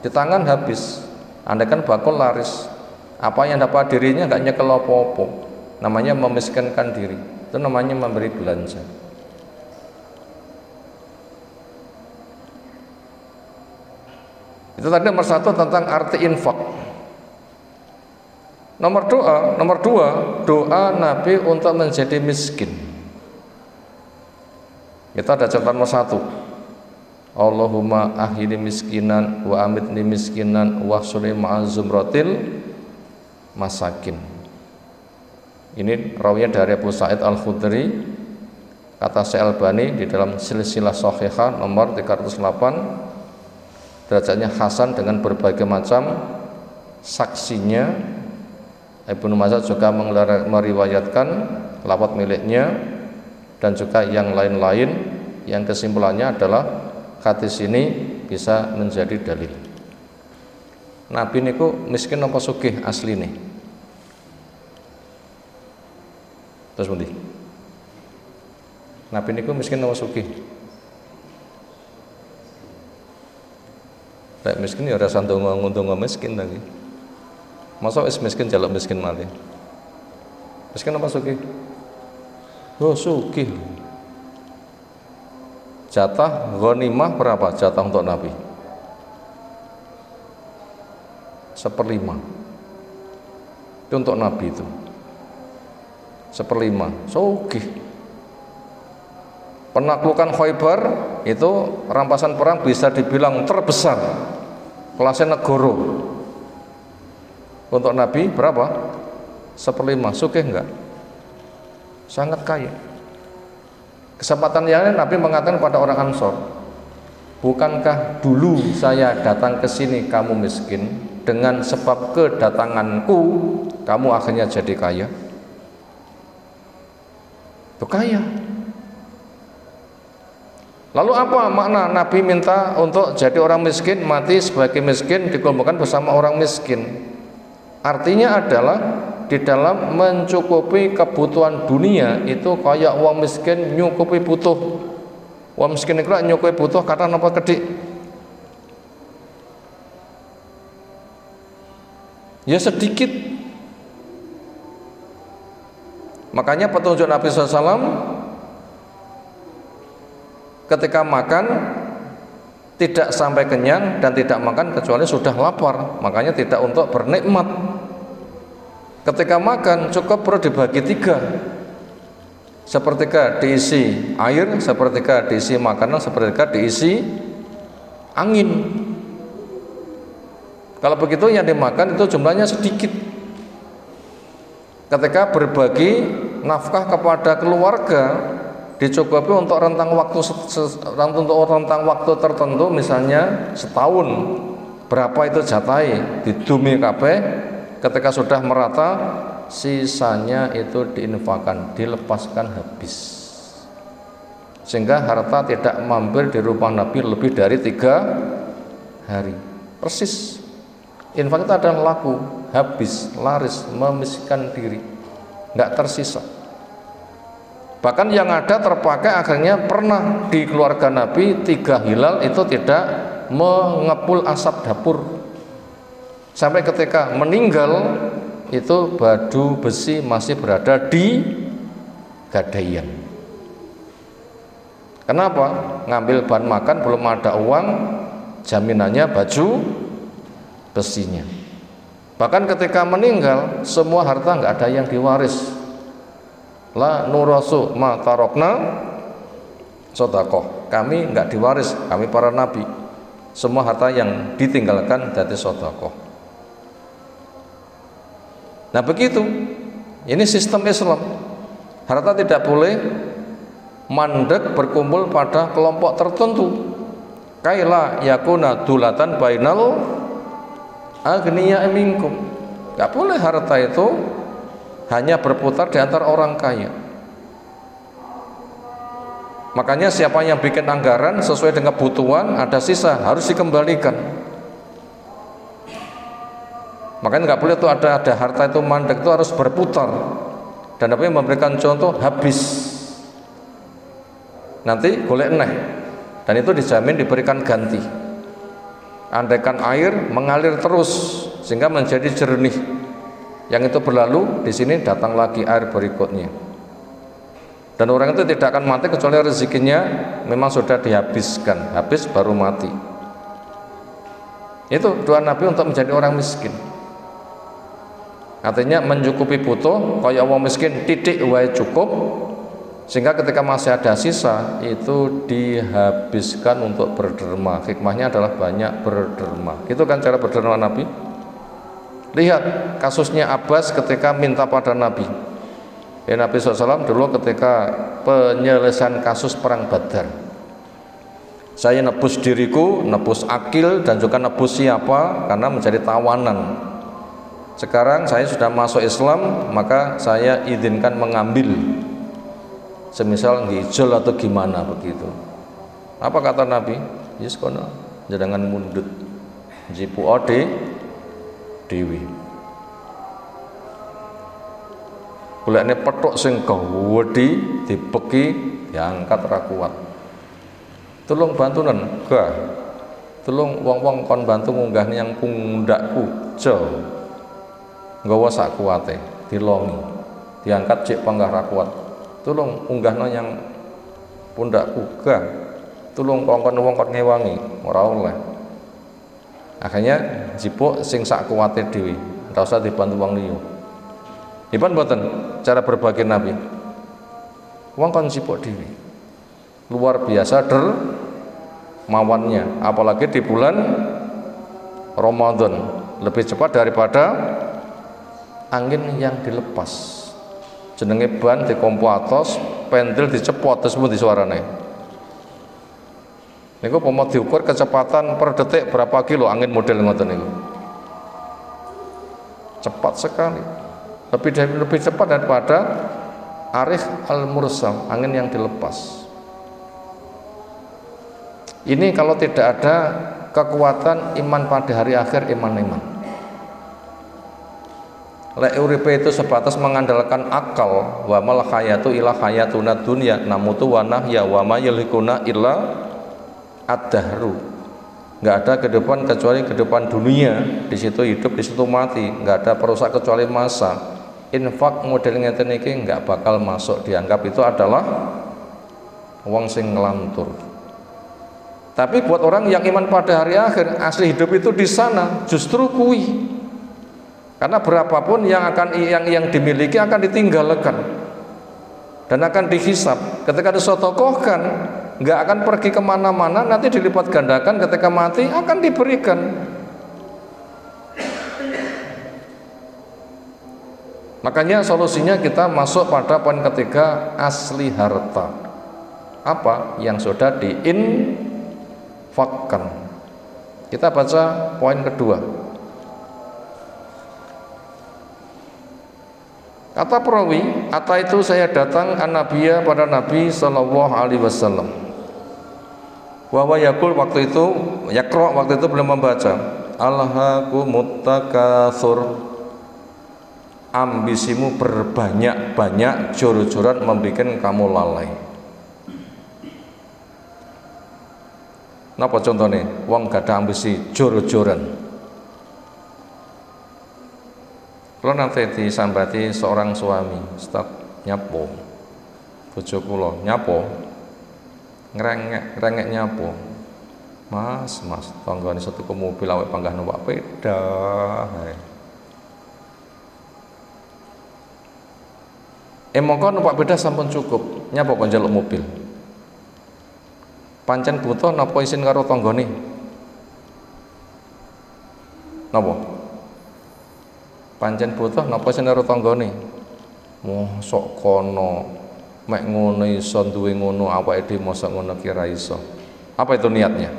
Speaker 1: di tangan habis. Andaikan bakul laris, apa yang dapat dirinya nggak nyekel apa-apa, namanya memiskinkan diri, itu namanya memberi belanja. Itu tadi nomor 1 tentang arti infak. Nomor 2 doa Nabi untuk menjadi miskin. Itu ada catatan nomor 1. Allahumma ahyini miskinan wa amitni miskinan wa suni ma'azumratil masakin. Ini rawinya dari Abu Sa'id Al-Khudri. Kata Syekh Albani di dalam silsilah shahihah nomor 308, derajatnya hasan dengan berbagai macam saksinya. Ibnu Majah juga meriwayatkan lafaz miliknya dan juga yang lain-lain, yang kesimpulannya adalah hadis ini bisa menjadi dalil. Nabi niku miskin apa sugih asline? Terus pundi? Nabi niku miskin apa sugih? Lek miskin ya ora ndonga miskin lagi. Masa wis miskin jaluk miskin mati. Miskin apa sugih? Oh, sugih. Jatah ghanimah berapa jatah untuk Nabi? 1/5. Itu untuk Nabi itu 1/5. Sugih. Penaklukan Khaybar itu rampasan perang bisa dibilang terbesar kelasnya negara. Untuk Nabi berapa? 1/5. Sugih enggak? Sangat kaya. Kesempatan yang lain Nabi mengatakan pada orang Ansor, bukankah dulu saya datang ke sini kamu miskin, dengan sebab kedatanganku kamu akhirnya jadi kaya? Itu kaya. Lalu apa makna Nabi minta untuk jadi orang miskin, mati sebagai miskin, dikumpulkan bersama orang miskin? Artinya adalah di dalam mencukupi kebutuhan dunia itu kayak wong miskin nyukupi butuh. Wong miskin itu nyukupi butuh karena apa kedik? Ya sedikit. Makanya petunjuk Nabi SAW ketika makan tidak sampai kenyang dan tidak makan kecuali sudah lapar. Makanya tidak untuk bernikmat. Ketika makan cukup perlu dibagi 3. Sepertiga diisi air, sepertiga diisi makanan, sepertiga diisi angin. Kalau begitu yang dimakan itu jumlahnya sedikit. Ketika berbagi nafkah kepada keluarga dicukupi untuk rentang waktu tertentu, misalnya setahun. Berapa itu jatai didumi kabeh. Ketika sudah merata, sisanya itu diinfakkan, dilepaskan habis, sehingga harta tidak mampir di rumah Nabi lebih dari 3 hari. Persis. Infak itu adalah laku, habis, laris, memiskinkan diri, nggak tersisa. Bahkan yang ada terpakai akhirnya pernah di keluarga Nabi 3 hilal itu tidak mengepul asap dapur, sampai ketika meninggal itu batu besi masih berada di gadaian. Kenapa? Ngambil bahan makan, belum ada uang, jaminannya baju besinya. Bahkan ketika meninggal semua harta nggak ada yang diwaris. La nurasu ma tarokna sodakoh, kami nggak diwaris, kami para nabi, semua harta yang ditinggalkan dari sodakoh. Nah begitu, ini sistem Islam. Harta tidak boleh mandek berkumpul pada kelompok tertentu. Kaila yakuna dulatan bainal agniya minkum. Nggak boleh harta itu hanya berputar di antara orang kaya. Makanya siapa yang bikin anggaran sesuai dengan kebutuhan, ada sisa harus dikembalikan. Makanya nggak boleh tuh ada harta itu mandek, itu harus berputar. Dan Nabi memberikan contoh habis, nanti golek neh, dan itu dijamin diberikan ganti. Andaikan air mengalir terus sehingga menjadi jernih, yang itu berlalu, di sini datang lagi air berikutnya. Dan orang itu tidak akan mati kecuali rezekinya memang sudah dihabiskan, habis baru mati. Itu doa Nabi untuk menjadi orang miskin. Artinya mencukupi butuh, kaya orang miskin titik wae cukup, sehingga ketika masih ada sisa itu dihabiskan untuk berderma. Hikmahnya adalah banyak berderma. Itu kan cara berderma Nabi. Lihat kasusnya Abbas ketika minta pada Nabi. Nabi SAW dulu ketika penyelesaian kasus perang Badar, saya nebus diriku, nebus akil, dan juga nebus siapa, karena menjadi tawanan. Sekarang saya sudah masuk Islam, maka saya izinkan mengambil, semisal ngijol atau gimana begitu. Apa kata Nabi? Yes kono, jangan mundut jipu ode dewi. Kulekne petuk sing gawedi dibeki diangkat ra kuat. Tulung bantunan, gah. Tulung wong-wong kon bantu munggah yang pundakku, jo. Nggawa sak kuwate, dilongi. Diangkat cek panggah ra kuat. Tulung unggahno yang pundakku, gah. Tulung kongkon wong kon ngewangi, ora oleh. Akhirnya jipuk sing sak kuwate dhewe, ora usah dibantu wong liya. Iban boten cara berbagi Nabi. Wong kon jipuk dhewe. Luar biasa dermawannya, apalagi di bulan Ramadan, lebih cepat daripada angin yang dilepas. Jenenge ban dikompo atos, pentil dicepot terus pundi suarane. Niku pomo diukur kecepatan per detik berapa kilo angin model ngoten niku. Cepat sekali. Lebih cepat daripada Arih al-Mursal, angin yang dilepas. Ini kalau tidak ada kekuatan iman pada hari akhir, iman-iman. Lek uripe itu sebatas mengandalkan akal, wa mal hayatu ila hayatuna dunya namutu wa nahya wa ma yalikuna illa ad-dahru. Enggak ada kehidupan kecuali kehidupan dunia, di situ hidup, di situ mati, enggak ada perusak kecuali masa. Infak model ngeten iki enggak bakal masuk, dianggap itu adalah wong sing ngelantur. Tapi buat orang yang iman pada hari akhir, asli hidup itu di sana, justru kui. Karena berapapun yang dimiliki akan ditinggalkan dan akan dihisap. Ketika disotokohkan, nggak akan pergi kemana-mana, nanti dilipat gandakan, ketika mati akan diberikan. Makanya solusinya kita masuk pada poin ketiga, asli harta. Apa yang sudah diinfakkan. Kita baca poin kedua. Kata perawi, "Ata itu saya datang an-nabiyya pada Nabi sallallahu alaihi wasallam." Wa yaqul, waktu itu yakra, waktu itu belum membaca. Alhaqumut takatsur ambisimu berbanyak-banyak jor-joran membuat kamu lalai. Napa contohnya? Wong gak ada ambisi jor-joran. Kalau nanti disambati seorang suami, Ustaz nyapo, bojo kula nyapo, ngerengek nyapo, mas, tanggane satu ke mobil awake panggah numpak peda. Mongko numpak peda sampun cukup, nyapo kok njaluk mobil. Pancen butuh napa isin karo tanggane? Napa? Pancen butuh napa isin karo tanggane? Mosok kono mek ngono iso duwe ngono awake dhewe mosok ngono ki ra iso. Apa itu niatnya?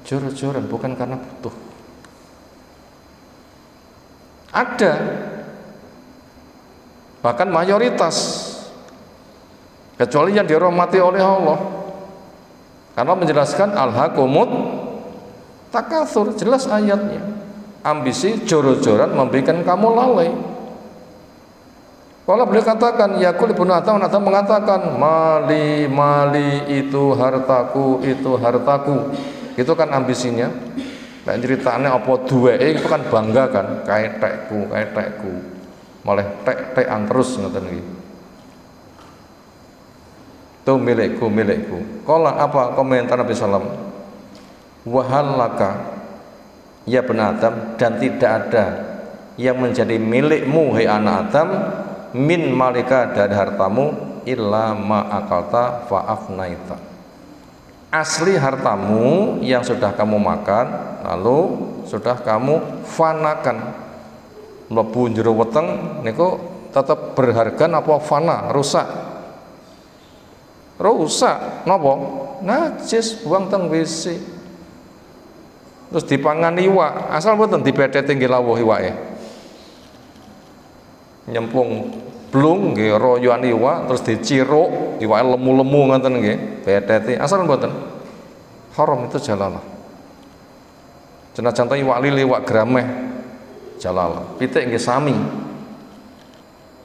Speaker 1: Jor-joran bukan karena butuh. Ada bahkan mayoritas, kecuali yang dirahmati oleh Allah, karena menjelaskan al-hakumut takatsur, jelas ayatnya. Ambisi jor-joran membuat kamu lalai. Kalau beliau katakan, Yaqul ibnu Adam mengatakan, mali itu hartaku, itu hartaku. Itu kan ambisinya. Dan ceritanya apa duwe itu kan bangga kan, kayak tekku. Malah tek-tekan terus ngoten iki. Itu milikku. Kala apa komentar Nabi sallam? Wahalaka ya benar Adam, dan tidak ada yang menjadi milikmu hai anak Adam min malika dari hartamu illa ma akalta fa afnaita. Asli hartamu yang sudah kamu makan lalu sudah kamu fanakan. Mlebu jero weteng niku tetap berharga apa fana, rusak napa? Najis, buang teng WC. Terus dipangan iwak, asal mboten dibetheti nggih lawuh iwake. Nyemplung blung nggih royoan iwak terus diciruk, iwake lemu-lemu ngoten nggih, betheti asal mboten. Haram itu jalalah. Senajan iwak lili, iwak grameh jalalah. Pitik nggih sami.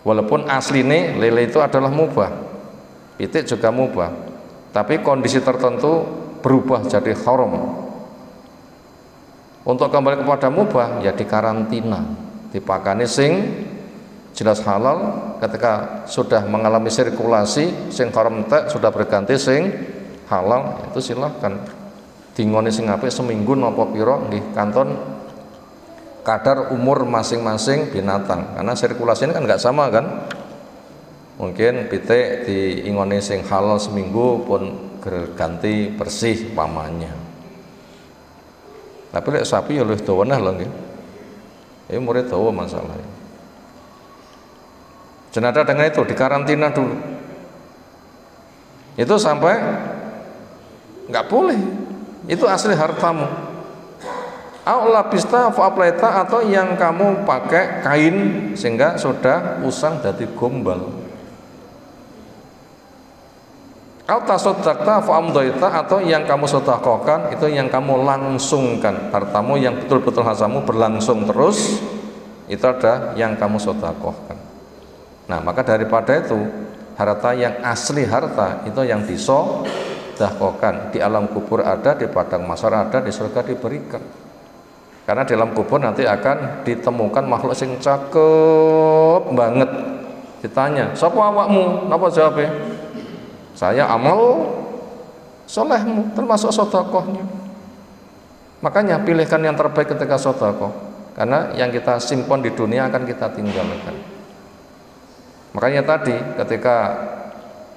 Speaker 1: Walaupun asline lele itu adalah mubah. Pitik juga mubah. Tapi kondisi tertentu berubah jadi haram. Untuk kembali kepada mubah ya dikarantina, dipakani sing jelas halal. Ketika sudah mengalami sirkulasi sing haram tek sudah berganti sing halal, itu silahkan dingoni sing apik seminggu napa pira nggih kanton kadar umur masing-masing binatang, karena sirkulasi ini kan nggak sama kan. Mungkin pitik diingoni sing halal seminggu pun ganti bersih pamannya. Tapi lek sapi ya luwih dawa nah lho nggih. Umure dawa masalahnya. Jenada dengan itu dikarantina dulu. Itu sampai nggak boleh. Itu asli hartamu. Aula pista fa'aplaita, atau yang kamu pakai kain sehingga sudah usang jadi gombal. Al-tasodakta fa'amdoita, atau yang kamu sedekahkan itu yang kamu langsungkan, hartamu yang betul-betul hasamu berlangsung terus, itu ada yang kamu sedekahkan. Nah maka daripada itu harta yang asli harta itu yang disedekahkan. Di alam kubur ada, di padang mahsyar ada, di surga diberikan. Karena di alam kubur nanti akan ditemukan makhluk sing cakep banget. Ditanya, sapa awakmu? Napa jawabnya? Saya amal solehmu, termasuk sedekahnya. Makanya pilihkan yang terbaik ketika sedekah, karena yang kita simpan di dunia akan kita tinggalkan. Makanya tadi ketika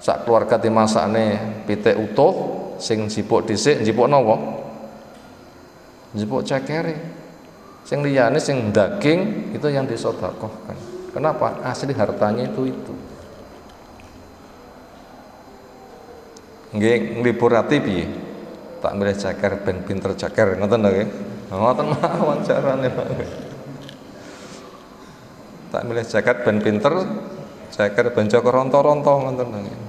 Speaker 1: sak keluarga dimasakne pitik utuh, sing jipuk dhisik, jipuk napa? Jipuk cekere. Sing liyane sing daging itu yang disedekahkan. Kenapa? Asli hartanya itu. Nggih nglibur ati piye? Tak milih ceker ben pinter ceker ngoten lho nggih. Ngoten mawon carane Pak. Tak milih ceker ben pinter, ceker ben joko ronto-ronto ngoten lho nggih.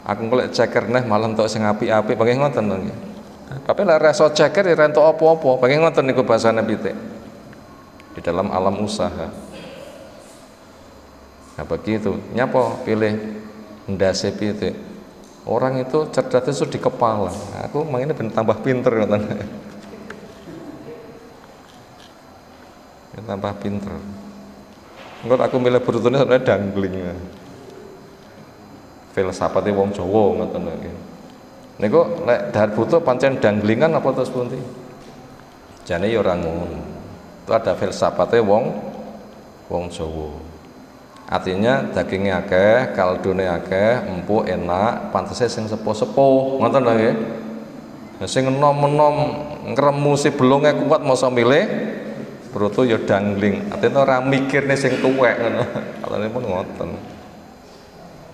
Speaker 1: Aku golek ceker neh malah entuk sing apik-apik bangih ngoten lho nggih. Tapi lek reso ceker ya entuk apa-apa, bangih ngoten niku basane pitik. di dalam alam usaha. Nah begitu, nyapa pilih ndase piye. Orang itu cerdas itu di kepala. Aku mainnya ben tambah pinter katanya. Tambah pinter. Engko aku milih brutune sebenarnya dangling. Filsafate wong Jawa ngoten iki. Niku lek dahar butuh pancen danglingan apa terus pundi? Jane ya ora ngono. Itu ada filsafate wong Jawa. Artinya dagingnya akeh, kaldune akeh, empuk, enak, pantese sing sepo-sepo, ngoten lho nggih. Sing enom-enom ngremusi belunge kuat masa milih bruto ya dangling. Artinya ora mikirne sing tuwek ngono. Katane pun ngoten.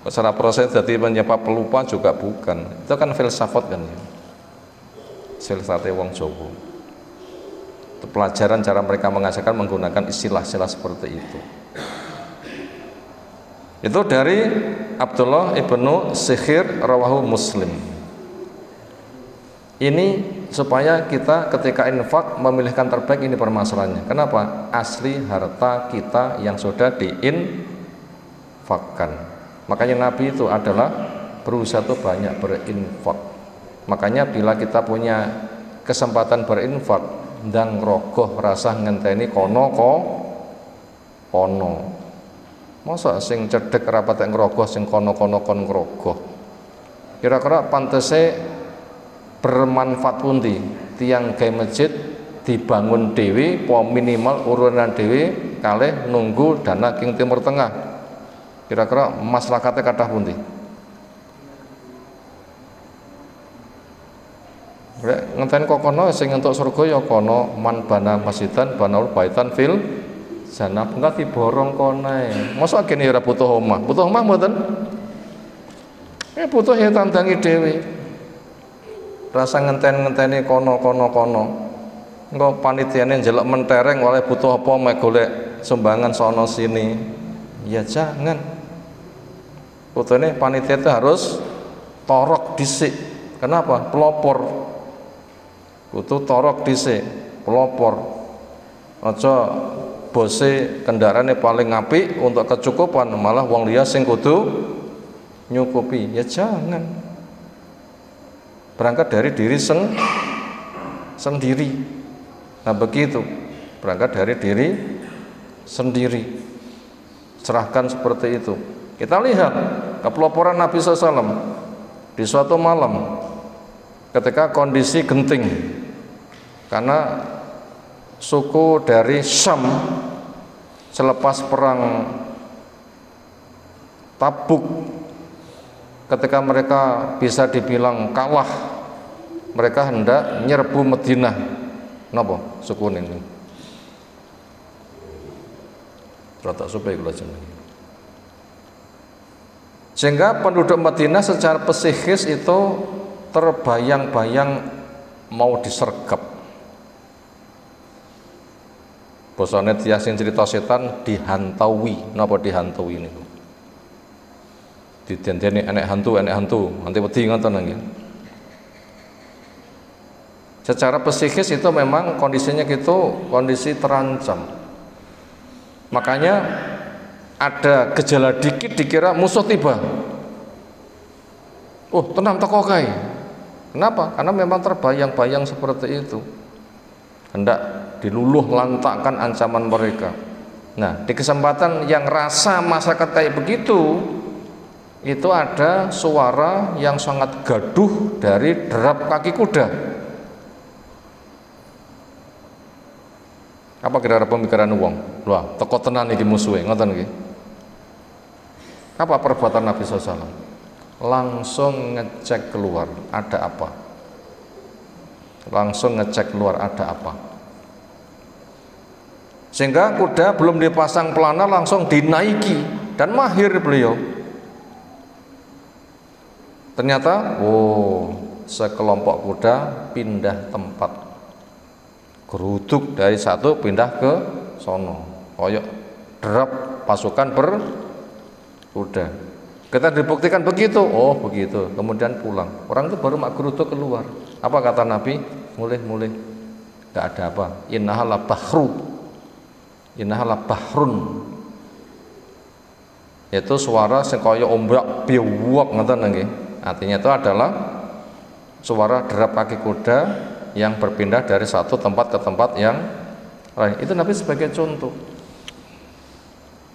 Speaker 1: Secara proses jadi penyebab pelupa juga bukan. Itu kan filsafat kan ya. Filsafate wong Jawa. Itu pelajaran cara mereka mengajarkan menggunakan istilah-istilah seperti itu. Itu dari Abdullah ibnu Sikhir rawahu Muslim. Ini supaya kita ketika infak memilihkan terbaik, ini permasalahannya. Kenapa? Asli harta kita yang sudah diinfakkan. Makanya Nabi itu adalah berusaha tuh banyak berinfak. Makanya bila kita punya kesempatan berinfak, ndang rogoh rasa ngenteni kono. Masa sing cedek rapat yang ngerogoh sing kono kon ngerogoh. Kira-kira pantese bermanfaat pundi tiang gawe masjid dibangun dewi po minimal urunan dewi kalih nunggu dana king Timur Tengah. Kira-kira masyarakatnya kathah pundi? Ngenten kok kono sing entuk surga ya kono man bana masjidan banaul baitan fil jannah enggak diborong konae. Mosok kene ora butuh omah. Butuh omah mboten? Butuh ya tandangi dhewe. Rasa ngenten-ngenteni kono. Engko panitiane njeluk mentereng oleh butuh apa mek golek sumbangan sono sini. Ya jangan. Putune panitia itu harus torok dhisik. Kenapa? Pelopor. Kudu torok dhisik, pelopor. Aja bose kendaraannya paling apik untuk kecukupan, malah wong liya sing kudu nyukupi. Ya jangan. Berangkat dari diri sendiri. Nah begitu, berangkat dari diri sendiri. Serahkan seperti itu. Kita lihat kepeloporan Nabi SAW di suatu malam ketika kondisi genting karena suku dari Syam selepas perang Tabuk, ketika mereka bisa dibilang kalah, mereka hendak nyerbu Madinah. Napa suku ini? Rata supaya kula jeneng. Sehingga penduduk Madinah secara psikis itu terbayang-bayang mau disergap. Bosone tiyang sing cerita setan dihantaui. Napa dihantaui niku? Didendeni enek hantu, nanti wedi ngoten nggih. Secara psikis itu memang kondisinya gitu, kondisi terancam. Makanya ada gejala dikit dikira musuh tiba. Oh, tenang teko kae. Kenapa? Karena memang terbayang-bayang seperti itu. Hendak diluluh lantakkan ancaman mereka. Nah, di kesempatan yang rasa masyarakat kayak begitu, itu ada suara yang sangat gaduh dari derap kaki kuda. Apa kira-kira pemikiran wong? Wah, teko tenan iki musuhe, ngoten nggih. Apa perbuatan Nabi SAW? Langsung ngecek keluar, ada apa? Langsung ngecek keluar, ada apa? Sehingga kuda belum dipasang pelana langsung dinaiki, dan mahir beliau. Ternyata, sekelompok kuda pindah tempat, geruduk dari satu pindah ke sono, koyok derap pasukan kuda. Kita dibuktikan begitu, begitu. Kemudian pulang. Orang itu baru mak geruduk keluar. Apa kata Nabi? Mulih, gak ada apa. Innaha la bahru. innaha bahrun, yaitu suara sing kaya ombak biwak ngoten nggih. Artinya itu adalah suara derap kaki kuda yang berpindah dari satu tempat ke tempat yang lain. Itu Nabi sebagai contoh.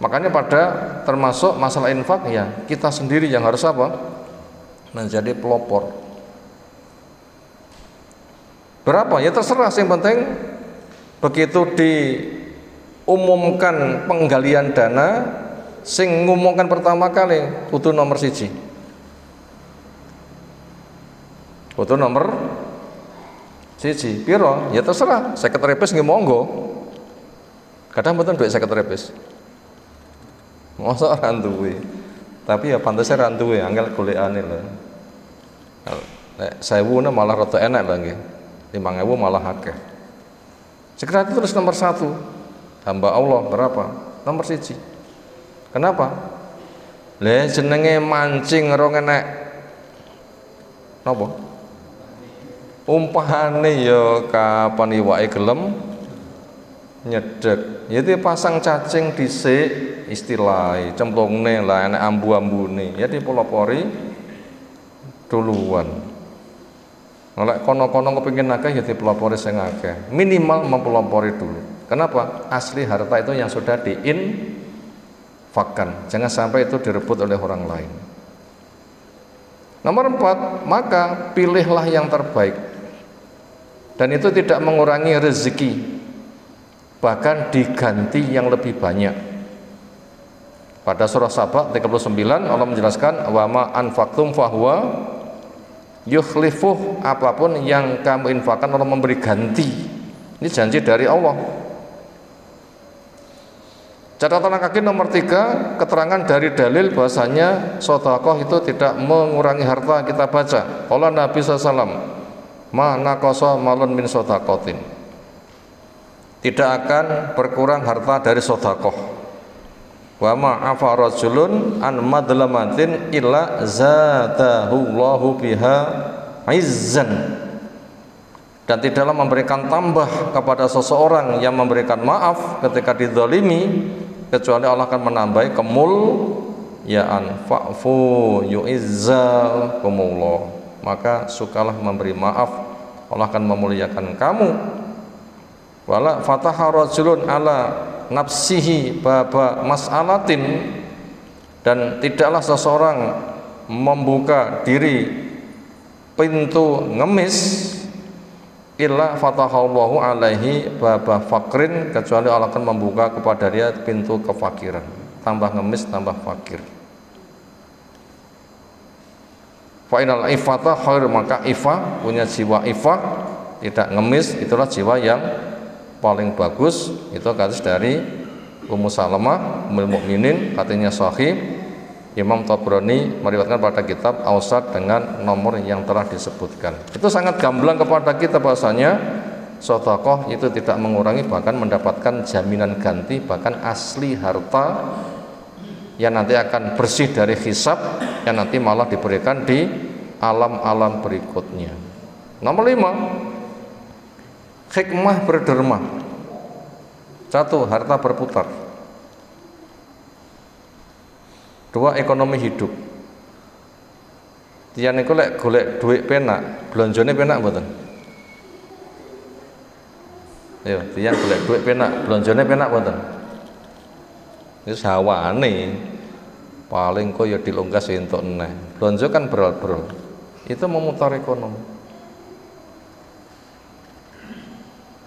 Speaker 1: Makanya pada termasuk masalah infak ya kita sendiri yang harus apa? Menjadi pelopor. Berapa? Ya terserah, yang penting begitu diumumkan penggalian dana, sing ngumumkan pertama kali kudu nomor siji. Kudu nomor siji. Piro? Ya terserah, 50.000 nggih monggo. Kadang mboten duit 50.000. Mosok ora duwe. Tapi ya pantese ra duwe, angel golekane lho. Nek 1000 malah rada enak lho nggih. 5.000 malah akeh. Segera itu terus nomor 1. Hamba Allah berapa? Nomor siji. Kenapa? Lah jenenge mancing rong enek. Napa? Umpane ya kapan iwake gelem nyedek. Yaitu pasang cacing dhisik istilahé, cemplungne lah enek ambu-ambune. Ya dipelopori duluan. Nek kono-kono kepengin akeh ya dipelopori sing akeh. Minimal mempelopori dulu. Kenapa? Asli harta itu yang sudah diinfakkan. Jangan sampai itu direbut oleh orang lain. Nomor 4, maka pilihlah yang terbaik. Dan itu tidak mengurangi rezeki. Bahkan diganti yang lebih banyak. Pada surah Saba 39 Allah menjelaskan wa ma anfaqtum fahuwa yukhlifuh, apapun yang kamu infakkan Allah memberi ganti. Ini janji dari Allah. Catatan kaki nomor 3, keterangan dari dalil bahasanya sedekah itu tidak mengurangi harta. Kita baca qala Nabi SAW, ma naqasa malun min sedaqatin, tidak akan berkurang harta dari sedekah. Wa ma afa rajulun an madlamatin illa zadahullahu biha izzan, dan tidaklah memberikan tambah kepada seseorang yang memberikan maaf ketika dizalimi kecuali Allah akan menambahi kemuliaan. Fa'fu yu'izzakumullah, maka sukalah memberi maaf, Allah akan memuliakan kamu. Wala fataha rajulun ala nafsihi baba mas'alatin, dan tidaklah seseorang membuka diri pintu ngemis illa fatahallahu alaihi baba fakrin, kecuali Allah akan membuka kepada dia pintu kefakiran. Tambah ngemis tambah fakir. Fa inal ifata khair, maka ifah, punya jiwa ifah, tidak ngemis, itulah jiwa yang paling bagus. Itu hadis dari Ummu Salamah Ummul Mukminin, katanya sahih. Imam Tabrani meriwayatkan pada kitab Awsat dengan nomor yang telah disebutkan. Itu sangat gamblang kepada kita bahasanya sedekah itu tidak mengurangi, bahkan mendapatkan jaminan ganti, bahkan asli harta yang nanti akan bersih dari hisab, yang nanti malah diberikan di alam-alam berikutnya. Nomor 5, hikmah berderma. 1, harta berputar. 2, ekonomi hidup. Tiyan niku lek golek dhuwit penak, blonjone penak mboten? Yo, tiyan golek dhuwit penak, blonjone penak mboten? Wis hawane. Paling kok ya dilungkas entuk neh. Blonjo kan brol-brol. Itu memutar ekonomi.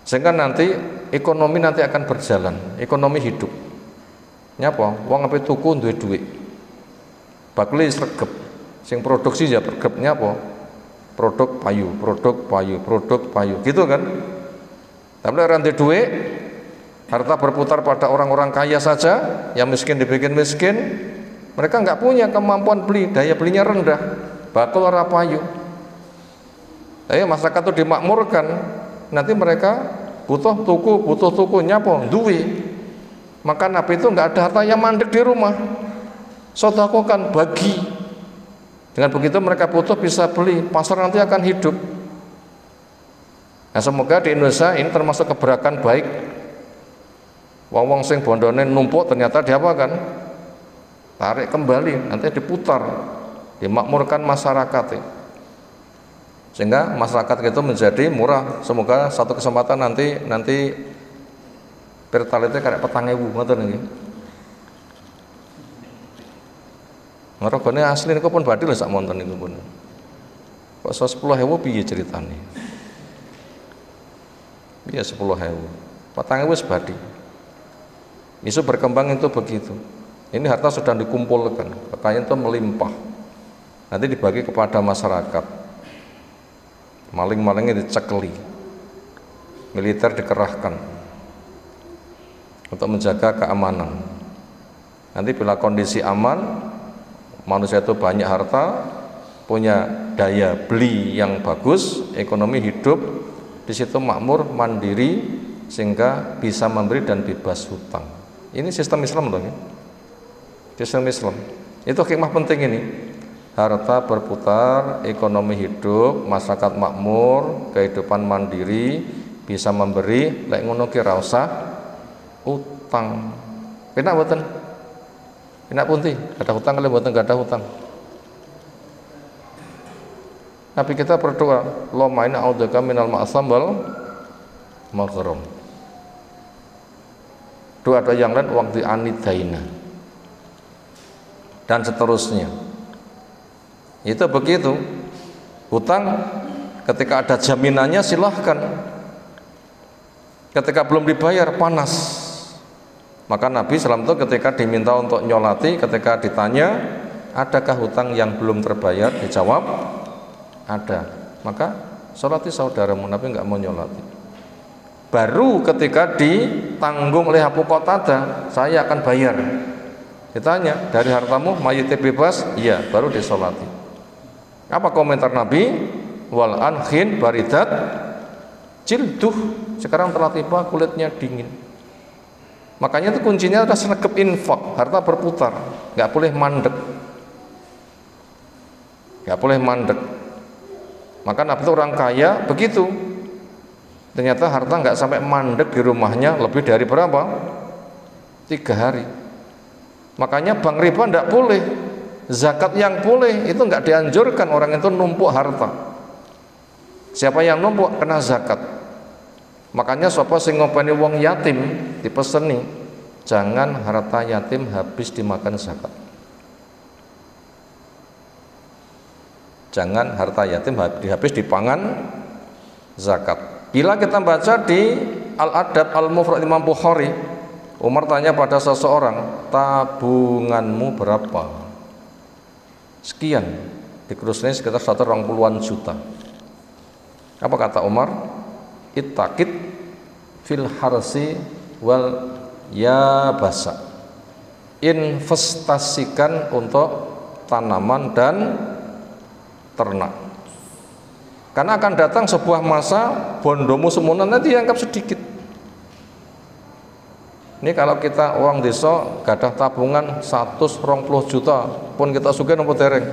Speaker 1: Sehingga nanti ekonomi nanti akan berjalan, ekonomi hidup. Nyapa? Wong ape tuku duwe dhuwit. Bakule sregep. Sing produksi ya sregep nyapa? Produk payu, produk payu, produk payu. Gitu kan? Tapi ora ndek dhuwit, harta berputar pada orang-orang kaya saja, yang miskin dibikin miskin. Mereka enggak punya kemampuan beli, daya belinya rendah. Bakul ora payu. Tapi masyarakat itu dimakmurkan. Nanti mereka butuh tuku nyapa duwe. Maka Nabi itu enggak ada harta yang mandek di rumah. Sedekah kan bagi. Dengan begitu mereka butuh bisa beli, pasar nanti akan hidup. Nah, semoga di Indonesia ini termasuk keberakan baik. Wong-wong sing bondone numpuk ternyata diapakan? Tarik kembali, nanti diputar, dimakmurkan masyarakat. Sehingga masyarakat itu menjadi murah. Semoga satu kesempatan nanti pertalite kayak 4.000 ngoten nggih. Regane asli niku pun badhe lho sak monten niku pun. Kok 10.000 piye ceritane? Piye 10.000? 4.000 wis badhe. Isu berkembang itu begitu. Ini harta sudah dikumpulkan, kekayaan itu melimpah. Nanti dibagi kepada masyarakat. Maling-malingnya dicekeli. Militer dikerahkan untuk menjaga keamanan. Nanti bila kondisi aman, manusia itu banyak harta, punya daya beli yang bagus, ekonomi hidup, di situ makmur, mandiri, sehingga bisa memberi dan bebas hutang. Ini sistem Islam loh ya. Sistem Islam. Itu hikmah penting ini. Harta berputar, ekonomi hidup, masyarakat makmur, kehidupan mandiri, bisa memberi, lek ngono ki ra usah utang. Penak mboten? Penak punti? Ada hutang kali mboten? Enggak ada hutang. Nabi kita berdoa, Allahumma inna a'udzubika minal ma'asam wal maghram. Doa-doa yang lain waqti anidaina dan seterusnya. Itu begitu. Hutang ketika ada jaminannya silahkan. Ketika belum dibayar panas. Maka Nabi SAW itu ketika diminta untuk nyolati, ketika ditanya adakah hutang yang belum terbayar, dijawab ada. Maka sholati saudaramu. Nabi nggak mau nyolati. Baru ketika ditanggung oleh Abu Qatadah, saya akan bayar. Ditanya, dari hartamu mayitnya bebas? Iya, baru disolati. Apa komentar Nabi? Wal anhin baridat jilduh. Sekarang telah tiba kulitnya dingin. Makanya itu kuncinya adalah senegep infak, harta berputar, nggak boleh mandek, nggak boleh mandek. Maka Nabi itu orang kaya begitu. Ternyata harta nggak sampai mandek di rumahnya lebih dari berapa? 3 hari. Makanya bank riba tidak boleh, zakat yang boleh itu nggak dianjurkan orang itu numpuk harta. Siapa yang numpuk kena zakat. Makanya sapa sing ngopeni wong yatim dipeseni jangan harta yatim habis dimakan zakat. Jangan harta yatim habis dipangan zakat. Bila kita baca di Al-Adab Al-Mufrad Imam Bukhari, Umar tanya pada seseorang, tabunganmu berapa? Sekian. Dikurusnya sekitar 120-an juta. Apa kata Umar? Ittaqid fil harsi wal yabasa. Investasikan untuk tanaman dan ternak. Karena akan datang sebuah masa bondomu semuanya nanti dianggap sedikit. Ini kalau kita uang desa gadah tabungan 120 juta pun kita sugih napa dereng?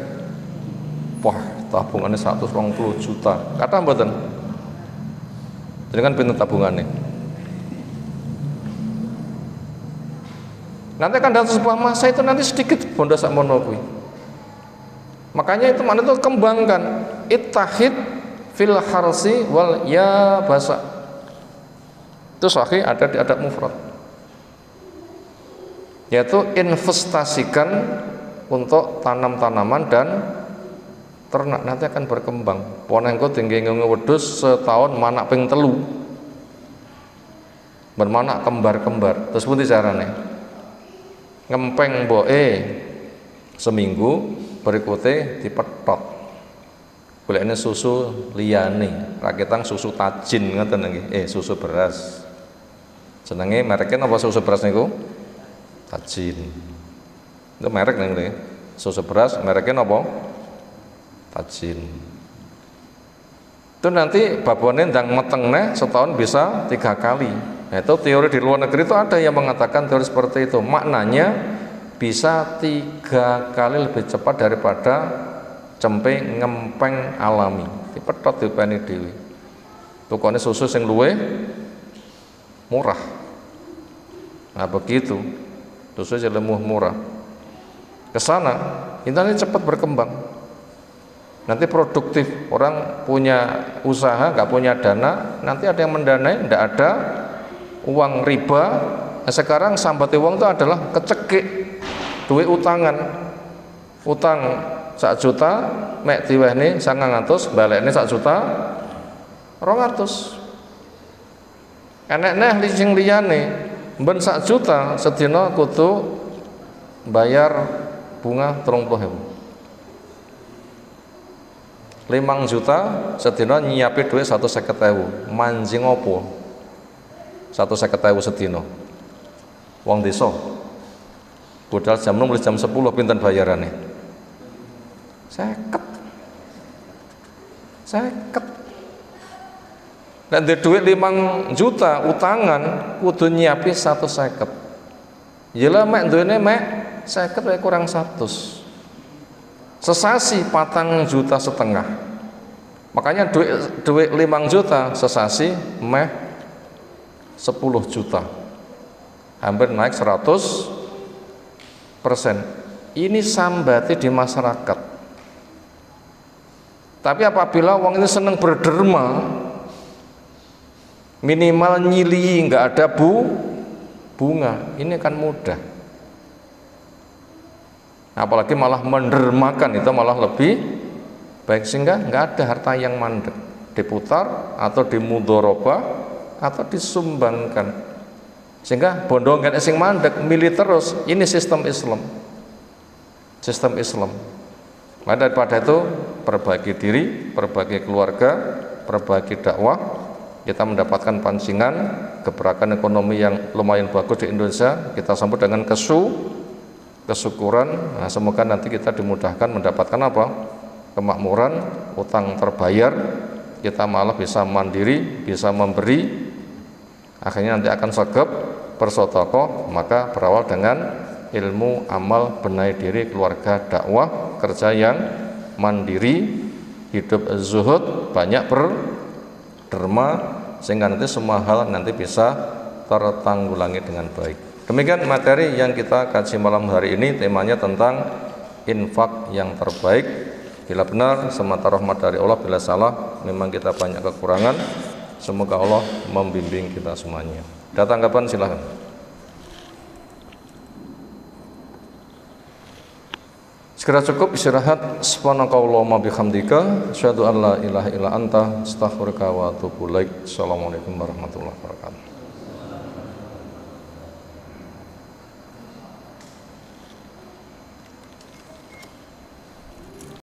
Speaker 1: Wah, tabungannya 120 juta. Kata mboten? Jadi kan pinten tabungannya. Nanti akan datang sebuah masa itu nanti sedikit bondo sak mono kuwi. Makanya itu mana itu kembangkan ittahid fil harsi wal yabasa. Itu sahih ada di adab mufrad. Yaitu investasikan untuk tanam-tanaman dan ternak, nanti akan berkembang. Ponengko tinggi ngewedus setahun manak ping 3. Bermanak kembar-kembar. Terus pundi carane? Ngempeng mboke seminggu, berikutnya dipetot. Golekne susu liyane, rakitang susu tajin ngoten nggih. Susu beras. Jenenge mereknya apa susu beras niku? Tajin. Itu merek nih, susu beras mereknya apa? Tajin. Itu nanti babone ndang metengne setahun bisa 3 kali. Nah, itu teori di luar negeri itu ada yang mengatakan teori seperti itu. Maknanya bisa 3 kali lebih cepat daripada cempe ngempeng alami. Dipetot dipeni dhewe. Tukone susu sing luwih murah. Nah begitu, susu ilmu murah. Kesana, internet cepat berkembang. Nanti produktif, orang punya usaha, nggak punya dana, nanti ada yang mendanai, nggak ada uang riba. Nah, sekarang sambat uang itu adalah kecekik, duit utangan, utang 1 juta, mek diwehne 900, balekne 1 juta 200. Enek neh licing liyane, ben 1 juta sedina kudu bayar bunga 30.000. 5 juta sedina nyiapin duit 150.000. Manjing opo 150.000 sedina? Wong desa budal jam 6 mulai jam 10 pinten bayarannya? 50. Dan di duit 5 juta utangan kudu nyiapin 150. Yelah mek duitnya mek 50 wae kurang 100. Sesasi 4,5 juta. Makanya duit 5 juta sesasi meh 10 juta. Hampir naik 100%. Ini sambati di masyarakat. Tapi apabila wong ini seneng berderma, minimal nyili, nggak ada bunga, ini kan mudah. Apalagi malah mendermakan, itu malah lebih baik, sehingga nggak ada harta yang mandek, diputar atau dimudoroba atau disumbangkan, sehingga bondongan sing mandek milih terus. Ini sistem Islam. Maka daripada itu perbaiki diri, perbaiki keluarga, perbaiki dakwah, kita mendapatkan pancingan gebrakan ekonomi yang lumayan bagus di Indonesia. Kita sambut dengan kesyukuran. Nah, semoga nanti kita dimudahkan mendapatkan apa? Kemakmuran, utang terbayar, kita malah bisa mandiri, bisa memberi, akhirnya nanti akan segep bersedekah. Maka berawal dengan ilmu, amal, benahi diri, keluarga, dakwah, kerja yang mandiri, hidup zuhud, banyak berderma, sehingga nanti semua hal nanti bisa tertanggulangi dengan baik. Demikian materi yang kita kaji malam hari ini, temanya tentang infak yang terbaik. Bila benar semata rahmat dari Allah, bila salah memang kita banyak kekurangan. Semoga Allah membimbing kita semuanya. Ada tanggapan silahkan. Segera cukup istirahat. Subhanakallahumma bihamdika asyhadu an la ilaha illa anta astaghfiruka wa atubu ilaik. Assalamualaikum warahmatullahi wabarakatuh.